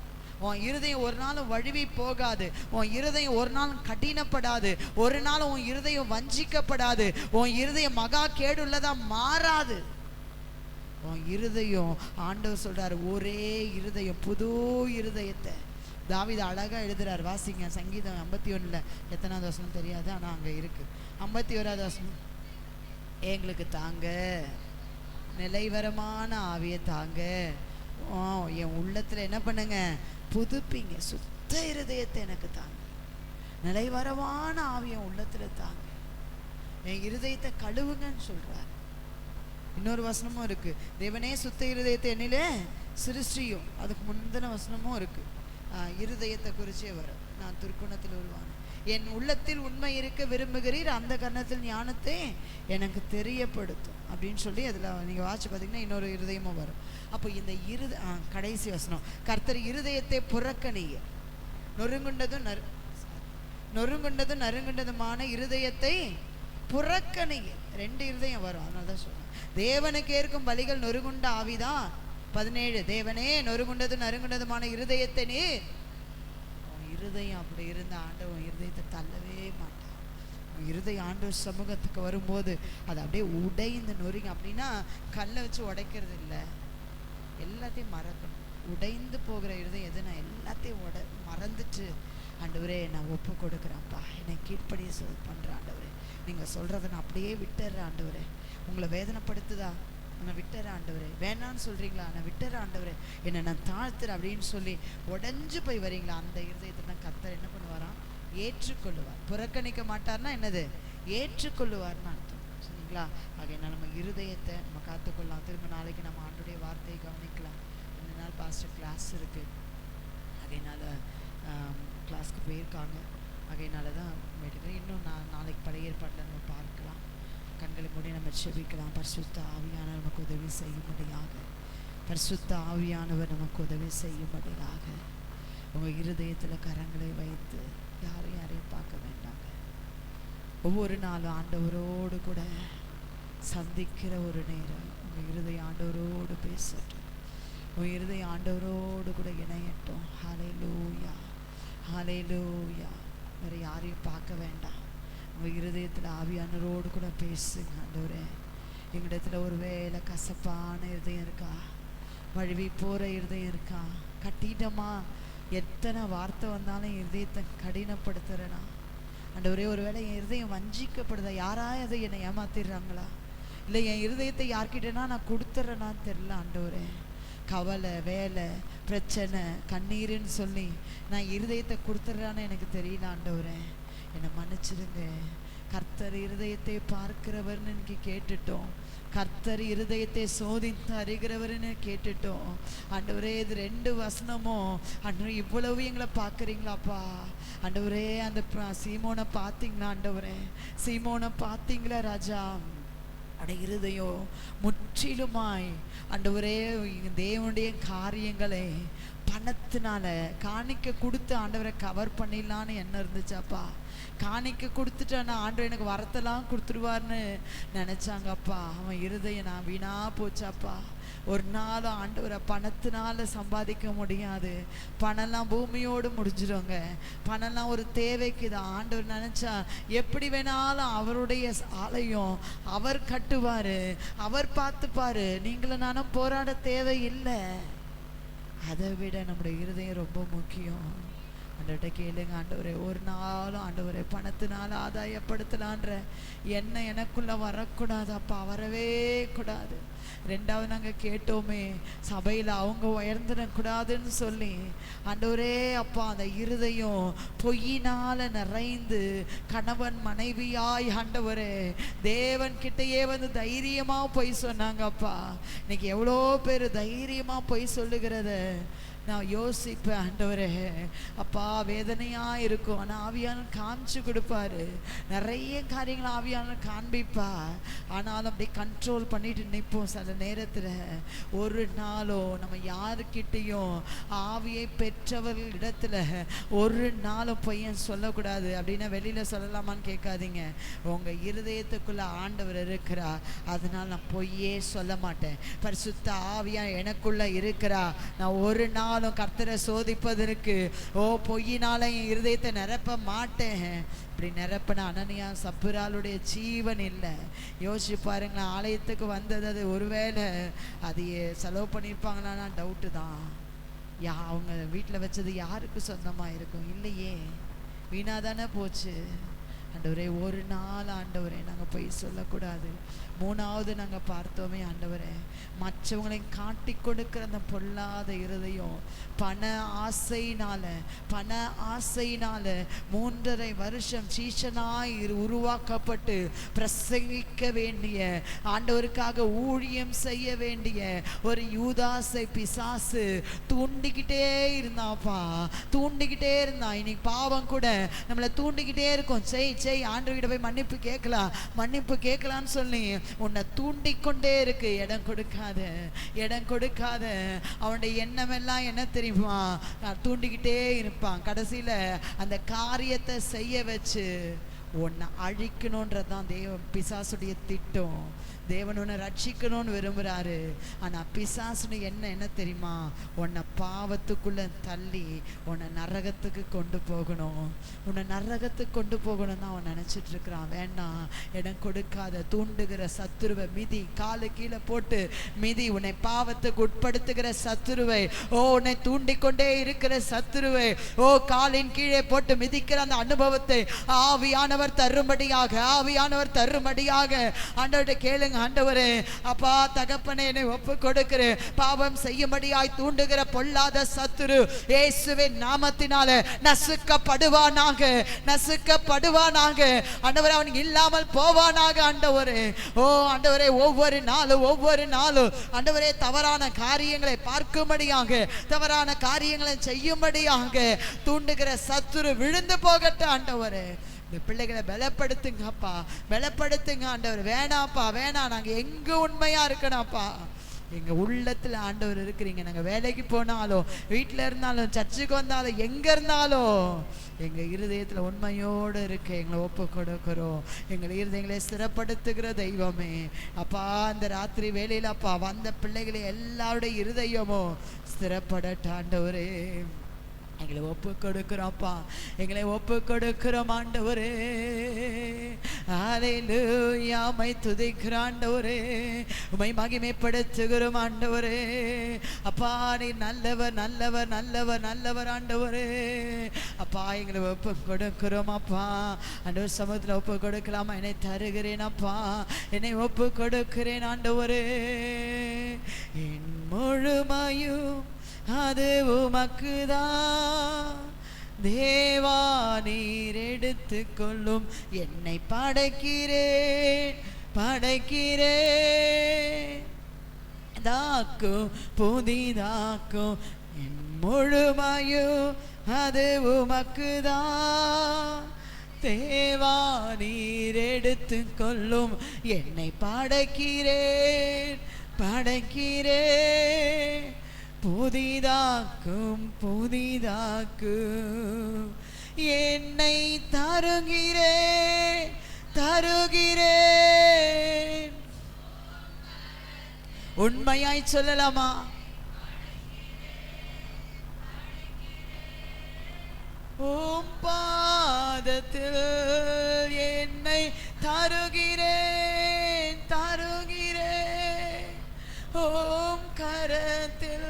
உன் இருதயம் ஒரு நாளும் வழுவி போகாது. உன் இருதயம் ஒரு நாளும் கடினப்படாது. ஒரு நாளும் உன் இருதயம் வஞ்சிக்கப்படாது. உன் இருதயம் மகா கேடுள்ளதா மாறாது. உன் இருதயம், ஆண்டவர் சொல்றாரு, ஒரே இருதயம், புது இருதயத்தை. தாவீது அழகா எழுதுறாரு, வாசிங்க. சங்கீதம் 51 எத்தனாவது வசனம் தெரியாது, ஆனால் அங்கே இருக்கு. 51வது வசனம். எங்களுக்கு தாங்க நிலைவரமான ஆவியை தாங்க, என் உள்ளத்துல என்ன பண்ணுங்க? புதுப்பிங்க, சுத்த இருதயத்தை எனக்கு தாங்க, நிலைவரமான ஆவியை உள்ளத்துல தாங்க, என் இருதயத்தை கழுவுங்கன்னு சொல்றாரு. இன்னொரு வசனமும் இருக்கு, தேவனே சுத்த இருதயத்தை என்னிலே சிருஷ்டியும். அதுக்கு முந்தின வசனமும் இருக்கு, இருதயத்தை குறிச்சே வரும். நான் துர்க்குணத்தில் உருவானேன், என் உள்ளத்தில் உண்மை இருக்க விரும்புகிறீர், அந்த கர்ணத்தில் ஞானத்தை எனக்கு தெரியப்படுத்தும் அப்படின்னு சொல்லி அதில் நீங்கள் வாட்சி பார்த்தீங்கன்னா இன்னொரு இருதயமும் வரும். அப்போ இந்த கடைசி வசனம், கர்த்தர் இருதயத்தை புறக்கணிய நொறுங்குண்டதும் நறுங்குண்டதுமான இருதயத்தை புறக்கணிய. 2 இருதயம் வரும், அதனால தான் சொல்றேன். தேவனுக்கு ஏற்கும் பலிகள் நொறுங்குண்ட ஆவிதான். 17, தேவனே நொறுங்குண்டதும் நறுங்குண்டதுமான இருதயத்தை நீ, இருதயம் அப்படி இருந்த ஆண்டவன் இருதயத்தை தள்ளவே மாட்டான். இருதயம் ஆண்டவர் சமூகத்துக்கு வரும்போது அது அப்படியே உடைந்து நொறுங்க. அப்படின்னா கல்லை வச்சு உடைக்கிறது இல்லை, எல்லாத்தையும் மறக்கணும். உடைந்து போகிற இருதயம் எது? நான் எல்லாத்தையும் மறந்துட்டு ஆண்டவரே நான் ஒப்பு கொடுக்குறேன்ப்பா, என்னை கீழ்ப்படியே பண்ணுறேன் ஆண்டவரே, நீங்கள் சொல்கிறத நான் அப்படியே விட்டுறேன் ஆண்டவரே. உங்களை வேதனைப்படுத்துதா? நான் விட்டுறேன் ஆண்டவரே. வேணான்னு சொல்கிறீங்களா? நான் விட்டுறேன் ஆண்டவரே, என்னை நான் தாழ்த்துறேன் அப்படின்னு சொல்லி உடஞ்சு போய் வரீங்களா? அந்த இருதயத்தை தான் கர்த்தர் என்ன பண்ணுவாராம்? ஏற்றுக்கொள்ளுவார். புறக்கணிக்க மாட்டார்னா என்னது? ஏற்றுக்கொள்ளுவார்னு அர்த்தம். சரிங்களா? ஆகையினால் நம்ம இருதயத்தை நம்ம காத்துக்கொள்ளலாம். திரும்ப நாளைக்கு நம்ம ஆண்டுடைய வார்த்தையை கவனிக்கலாம். 2 நாள் பாஸ்டர் கிளாஸ் இருக்குது, ஆகையினால் கிளாஸ்க்கு போயிருக்காங்க. ஆகையினால தான் இன்னும் நாளைக்கு பழைய ஏற்பாட்டில் நம்ம பார்க்கலாம். கண்களை மூடி நம்ம செபிக்கலாம். பரிசுத்த ஆவியானவர் நமக்கு உதவி செய்யும்படியாக, பரிசுத்த ஆவியானவர் நமக்கு உதவி செய்யும்படியாக உங்கள் இருதயத்தில் கரங்களை வைத்து யாரையும் பார்க்க வேண்டாங்க. ஒவ்வொரு நாளும் ஆண்டவரோடு கூட சந்திக்கிற ஒரு நேரம் உங்கள் இருதயம் ஆண்டவரோடு பேசட்டும், உங்கள் இருதயம் ஆண்டவரோடு கூட இணையட்டும். ஹல்லேலூயா, ஹல்லேலூயா. வேறு யாரையும் பார்க்க வேண்டாம். உங்கள் இருதயத்தில் ஆவியானவரோடு கூட பேசுங்க. ஆண்டவரே, எங்களிடத்துல ஒரு வேளை கசப்பான இருதயம் இருக்கா? வழுவி போகிற இருதயம் இருக்கா? கட்டிட்டமா? எத்தனை வார்த்தை வந்தாலும் இருதயத்தை கடினப்படுத்துகிறேனா? ஆண்டவரே, ஒரு வேளை என் இருதயம் வஞ்சிக்கப்படுதா? யாராவது என்னை ஏமாத்திடுறாங்களா? இல்லை என் இருதயத்தை யார்கிட்டனா நான் கொடுத்துட்றேனான்னு தெரில. ஆண்டவரே, கவலை, வேலை, பிரச்சனை, கண்ணீருன்னு சொல்லி நான் இருதயத்தை கொடுத்துட்றான்னு எனக்கு தெரியல ஆண்டவரே, என்னை மன்னிச்சிடுங்க. கர்த்தர் இருதயத்தை பார்க்கிறவர்னு இன்னைக்கு கேட்டுட்டோம். கர்த்தர் இருதயத்தை சோதித்து அறிகிறவர்னு கேட்டுட்டோம் ஆண்டவரே. இது 2 வசனமும் ஆண்டவரே இவ்வளவு எங்களை பார்க்குறீங்களாப்பா ஆண்டவரே. அந்த சீமோனை பார்த்தீங்களா ஆண்டவரே? சீமோனை பார்த்தீங்களா ராஜா? அட இருதயம் முற்றிலுமாய் ஆண்டவரே தேவனுடைய காரியங்களை பணத்தினால காணிக்க கொடுத்து ஆண்டவரை கவர் பண்ணிடலான்னு என்ன இருந்துச்சாப்பா. காணிக்க கொடுத்துட்டானா ஆண்டவர் எனக்கு வரத்தெல்லாம் கொடுத்துருவார்னு நினச்சாங்கப்பா. அவன் இருதயம் நான் வீணா போச்சாப்பா. ஒரு நாளும் ஆண்டவரை பணத்தினால சம்பாதிக்க முடியாது. பணம்லாம் பூமியோடு முடிஞ்சிடுங்க. பணம்லாம் ஒரு தேவைக்கு தான். ஆண்டவர் நினச்சா எப்படி வேணாலும் அவருடைய ஆலயம் அவர் கட்டுவார், அவர் பார்த்துப்பார். நீங்களும் நானும் போராட தேவையில்லை. அதை விட நம்முடைய இருதயம் ரொம்ப முக்கியம். ஆண்டவர்கிட்ட கேளுங்க, ஆண்டவரே ஒரு நாளும் ஆண்டவரே பணத்தினால ஆதாயப்படுத்தலான்ற எண்ணம் எனக்குள்ள வரக்கூடாது அப்பா, வரவே கூடாது. 2வது நாங்கள் கேட்டோமே சபையில் அவங்க உயர்ந்துடக்கூடாதுன்னு சொல்லி ஆண்டவரே அப்பா அந்த இருதயம் பொய்யினால நிறைந்து கணவன் மனைவியாய் ஆண்டவரே தேவன் கிட்டையே வந்து தைரியமா பொய் சொன்னாங்க அப்பா. இன்னைக்கு எவ்வளோ பேர் தைரியமா பொய் சொல்லுகிறத நான் யோசிப்பேன் ஆண்டவரே. அப்பா வேதனையாக இருக்கும், ஆனால் ஆவியானவர் காமிச்சு கொடுப்பாரு. நிறைய காரியங்கள் ஆவியானவர் காண்பிப்பா. ஆனாலும் அப்படி கண்ட்ரோல் பண்ணிட்டு நிற்போம். சில நேரத்தில் ஒரு நாளோ நம்ம யாருக்கிட்டையும் ஆவியை பெற்றவர்கள் இடத்துல ஒரு நாளும் பையன் சொல்லக்கூடாது. அப்படின்னா வெளியில் சொல்லலாமான்னு கேட்காதீங்க. உங்கள் இருதயத்துக்குள்ளே ஆண்டவர் இருக்கிறா, அதனால் நான் பொய்யே சொல்ல மாட்டேன். பரிசுத்த ஆவியா எனக்குள்ளே இருக்கிறா, நான் ஒரு நாள் கர்த்தரை சோதிப்பதற்கு பொய்யினால என் இருதயத்தை நிரப்ப மாட்டேன். இப்படி நிரப்பின அனனியா சப்புராளுடைய ஜீவன் இல்லை. யோசிச்சு பாருங்களேன், ஆலயத்துக்கு வந்தது அது ஒருவேளை அது செலவு பண்ணியிருப்பாங்களான்னா டவுட்டு தான். அவங்க வீட்டில் வச்சது யாருக்கு சொந்தமாக இருக்கும்? இல்லையே, வீணாதானே போச்சு. ஆண்டவரே ஒரு நாள் ஆண்டவரே நாங்கள் போய் சொல்லக்கூடாது. 3வது நாங்கள் பார்த்தோமே ஆண்டவரே மற்றவங்களை காட்டி கொடுக்கிற அந்த பொல்லாத இருதயம் பண ஆசையினால 3.5 வருஷம் சீஷனாய் உருவாக்கப்பட்டு பிரசங்கிக்க வேண்டிய ஆண்டவருக்காக ஊழியம் செய்ய வேண்டிய ஒரு யூதாசை பிசாசு தூண்டிக்கிட்டே இருந்தாப்பா, தூண்டிக்கிட்டே இருந்தான். இன்னைக்கு பாவம் கூட நம்மளை தூண்டிக்கிட்டே இருக்கும். செய் ஆண்டவர்கிட்ட போய் மன்னிப்பு கேட்கலான்னு சொல்லி உன்னை தூண்டிக்கொண்டே இருக்கு. இடம் கொடுக்காத. அவனுடைய எண்ணம் எல்லாம் என்ன தெரியுமா? தூண்டிக்கிட்டே இருப்பான். கடைசியில அந்த காரியத்தை செய்ய வச்சு உன்னை அழிக்கணுன்றதுதான் பிசாசுடைய திட்டம். தேவன் உன்னை ரட்சிக்கணும்னு விரும்புகிறாரு. ஆனால் பிசாசுன்னு என்ன தெரியுமா? உன்னை பாவத்துக்குள்ளே தள்ளி உன்னை நரகத்துக்கு கொண்டு போகணும். தான் அவன் நினச்சிட்டு இருக்கிறான். வேண்டாம், இடம் கொடுக்காத. தூண்டுகிற சத்துருவை மிதி, காலு கீழே போட்டு மிதி. உன்னை பாவத்துக்கு உட்படுத்துகிற சத்துருவை, உன்னை தூண்டிக்கொண்டே இருக்கிற சத்துருவை காலின் கீழே போட்டு மிதிக்கிற அந்த அனுபவத்தை ஆவியானவர் தரும்படியாக ஆண்டவர்கிட்ட கேளுங்க. ஆண்டவரே அப்பா தகப்பனே என்னை ஒப்பு கொடுக்கிறேன். பாவம் செய்யும்படியாய் தூண்டுகிற பொல்லாத சத்துரு இயேசுவின் நாமத்தினால நசுக்கப்படுவானாக. ஆண்டவரே அவன் இல்லாமல் போவானாக. ஆண்டவரே ஒவ்வொரு நாளும் ஆண்டவரே தவறான காரியங்களை பார்க்கும்படியாக, தவறான காரியங்களை செய்யும்படியாக தூண்டுகிற சத்துரு விழுந்து போகட்டும். ஆண்டவரே இந்த பிள்ளைகளை பலப்படுத்துங்க ஆண்டவர். வேணாம், நாங்கள் எங்க உண்மையா இருக்கணும்ப்பா. எங்க உள்ளத்துல ஆண்டவர் இருக்கிறீங்க. நாங்கள் வேலைக்கு போனாலும், வீட்டில் இருந்தாலும், சர்ச்சுக்கு வந்தாலும், எங்க இருந்தாலும் எங்க இருதயத்துல உண்மையோடு இருக்கு. எங்களை ஒப்பு கொடுக்கிறோம். எங்களை இருதயங்களை ஸ்திரப்படுத்துகிற தெய்வமே அப்பா, அந்த ராத்திரி வேலையில அப்பா வந்த பிள்ளைகளை எல்லாருடைய இருதயமும் ஸ்திரப்படட்டும் ஆண்டவரே. எங்களை ஒப்பு கொடுக்கிறோம்ப்பா, எங்களை ஒப்பு கொடுக்கிறோம் ஆண்டவரே. ஹalleluya மை துதிக்கிறோம் ஆண்டவரே, உம்மை மகிமைப்படுத்துகிறோம் ஆண்டவரே. அப்பா நீர் நல்லவர் நல்லவர் நல்லவர் நல்லவர் ஆண்டவரே. அப்பா எங்களை ஒப்பு கொடுக்கிறோம் அப்பா. ஆண்டவர் சமூகத்தில் ஒப்பு கொடுக்கலாமா? என்னை தருகிறேன் அப்பா, என்னை ஒப்பு கொடுக்கிறேன் ஆண்டவரே. என் முழுமையும் அது உமக்குதான் தேவா, நீர் எடுத்துக்கொள்ளும். என்னை படைக்கிறேன் படைக்கிறேன், தாக்கும் புதிதாக்கும். என் முழுமையும் அது உமக்குதான் தேவா, நீர் எடுத்துக்கொள்ளும். என்னை படைக்கிறேன் படைக்கிறேன், புதிதாக்கும் புதிதாக்கும். என்னை தருகிறேன் தருகிறேன். உண்மையாய் சொல்லலாமா? உம் பாதத்தில் என்னை தருகிறேன் தருகிறேன். ஓம் கரத்தில்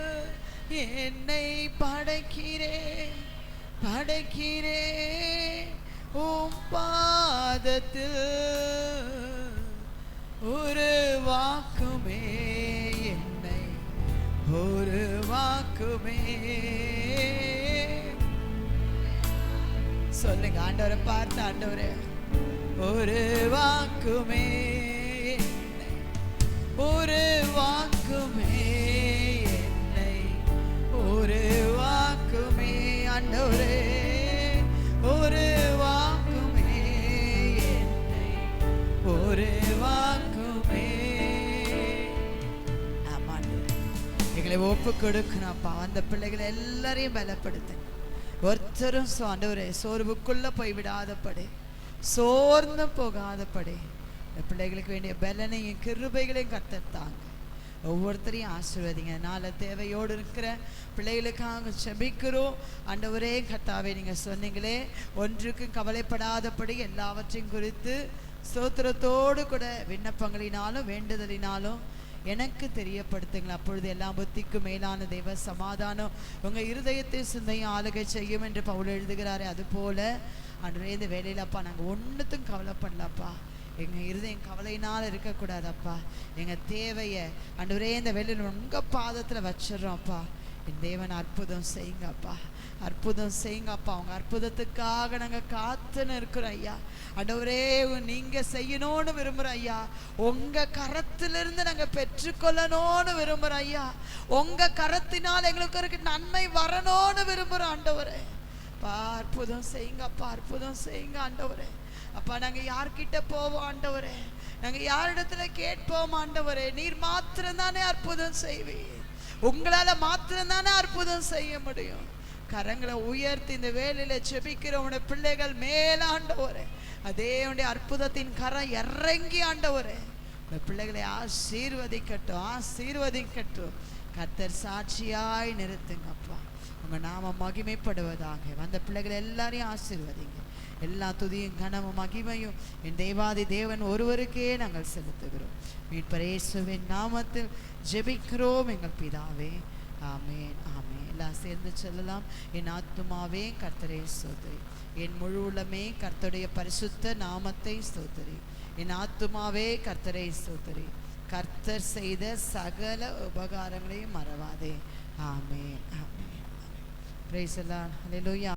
என்னை படைக்கிறேன் படைக்கிறேன். உம் பாதத்தில் உருவாக்குமே என்னை உருவாக்குமே. சொல்லுங்க ஆண்டவரை பார்த்து, ஆண்டவரே உருவாக்குமே என்னை உருவாக்குமே என்னை உருவாக்குமே. ஆண்டவரே உருவாக்குமே என்னை உருவாக்குமே. ஆமா எங்களை ஒப்பு கொடுக்கணும்ப்பா. அந்த பிள்ளைகளை எல்லாரையும் பலப்படுத்துங்க. ஒருத்தரும் ஆண்டவரே சோர்வுக்குள்ள போய் விடாதபடி, சோர்ந்து போகாதபடி, இந்த பிள்ளைகளுக்கு வேண்டிய பலனையும் கிருபைகளையும் கர்த்தத்தாங்க. ஒவ்வொருத்தரையும் ஆசீர்வதிங்க. நாளை தேவையோடு இருக்கிற பிள்ளைகளுக்காக செபிக்கிறோம் ஆண்டவரே. கர்த்தாவே நீங்கள் சொன்னீங்களே, ஒன்றுக்கும் கவலைப்படாதபடி எல்லாவற்றையும் குறித்து ஸ்தோத்திரத்தோடு கூட விண்ணப்பங்களினாலும் வேண்டுதலினாலும் எனக்கு தெரியப்படுத்துங்கள். அப்பொழுது எல்லாம் புத்திக்கும் மேலான தெய்வ சமாதானம் உங்கள் இருதயத்தை சிந்தையும் ஆளுகை செய்யும் என்று பவுல் எழுதுகிறாரே, அதுபோல் ஆண்டவரே இந்த வேலையில் அப்பா நாங்கள் ஒன்றுத்தும் கவலைப்படலப்பா. எங்கள் இருதயம் கவலையினால் இருக்கக்கூடாதப்பா. எங்கள் தேவையை ஆண்டவரே இந்த வேலையில் உங்கள் பாதத்தில் வச்சிடறோம்ப்பா. என் தேவன் அற்புதம் செய்யுங்கப்பா, அற்புதம் செய்யுங்கப்பா. அவங்க அற்புதத்துக்காக நாங்கள் காத்துன்னு இருக்கிறோம் ஐயா. ஆண்டவரே நீங்கள் செய்யணும்னு விரும்புகிறோம் ஐயா. உங்கள் கரத்திலிருந்து நாங்கள் பெற்றுக்கொள்ளணும்னு விரும்புகிறோம் ஐயா. உங்கள் கரத்தினால் எங்களுக்கு இருக்க நன்மை வரணும்னு விரும்புகிறோம் ஆண்டவரே. அப்பா அற்புதம் செய்யுங்கப்பா, அற்புதம் செய்யுங்க ஆண்டவரே. அப்பா நாங்கள் யார்கிட்ட போவோம் ஆண்டவரே? நாங்கள் யாரிடத்துல கேட்போம் ஆண்டவரே? நீர் மாத்திரம்தானே அற்புதம் செய்வீர். உங்களால் மாத்திரம்தானே அற்புதம் செய்ய முடியும். கரங்களை உயர்த்தி இந்த வேலையில செபிக்கிற உடைய பிள்ளைகள் மேல ஆண்டவரே, அதே உடைய அற்புதத்தின் கரம் இறங்கி ஆண்டவரே இந்த பிள்ளைகளை ஆசீர்வதிக்கட்டும் ஆசீர்வதிக்கட்டும். கர்த்தர் சாட்சியாய் நிறுத்துங்கப்பா. உங்க நாம மகிமைப்படுவதாக. வந்த பிள்ளைகளை எல்லாரையும் ஆசீர்வதிங்க. எல்லா துதியும் கனமும் மகிமையும் என் தேவாதி தேவன் ஒருவருக்கே நாங்கள் செலுத்துகிறோம். மீட்பர் இயேசுவின் நாமத்தில் ஜெபிக்கிறோம் எங்கள் பிதாவே, ஆமேன் ஆமேன். எல்லாம் சேர்ந்து சொல்லலாம். என் ஆத்துமாவே கர்த்தரை ஸ்தோத்திரி, என் முழு உள்ளமே கர்த்தருடைய பரிசுத்த நாமத்தை ஸ்தோத்திரி. என் ஆத்துமாவே கர்த்தரை ஸ்தோத்திரி, கர்த்தர் செய்த சகல உபகாரங்களையும் மறவாதே. ஆமேன் ஆமேன். Praise the lord. ஹல்லேலூயா.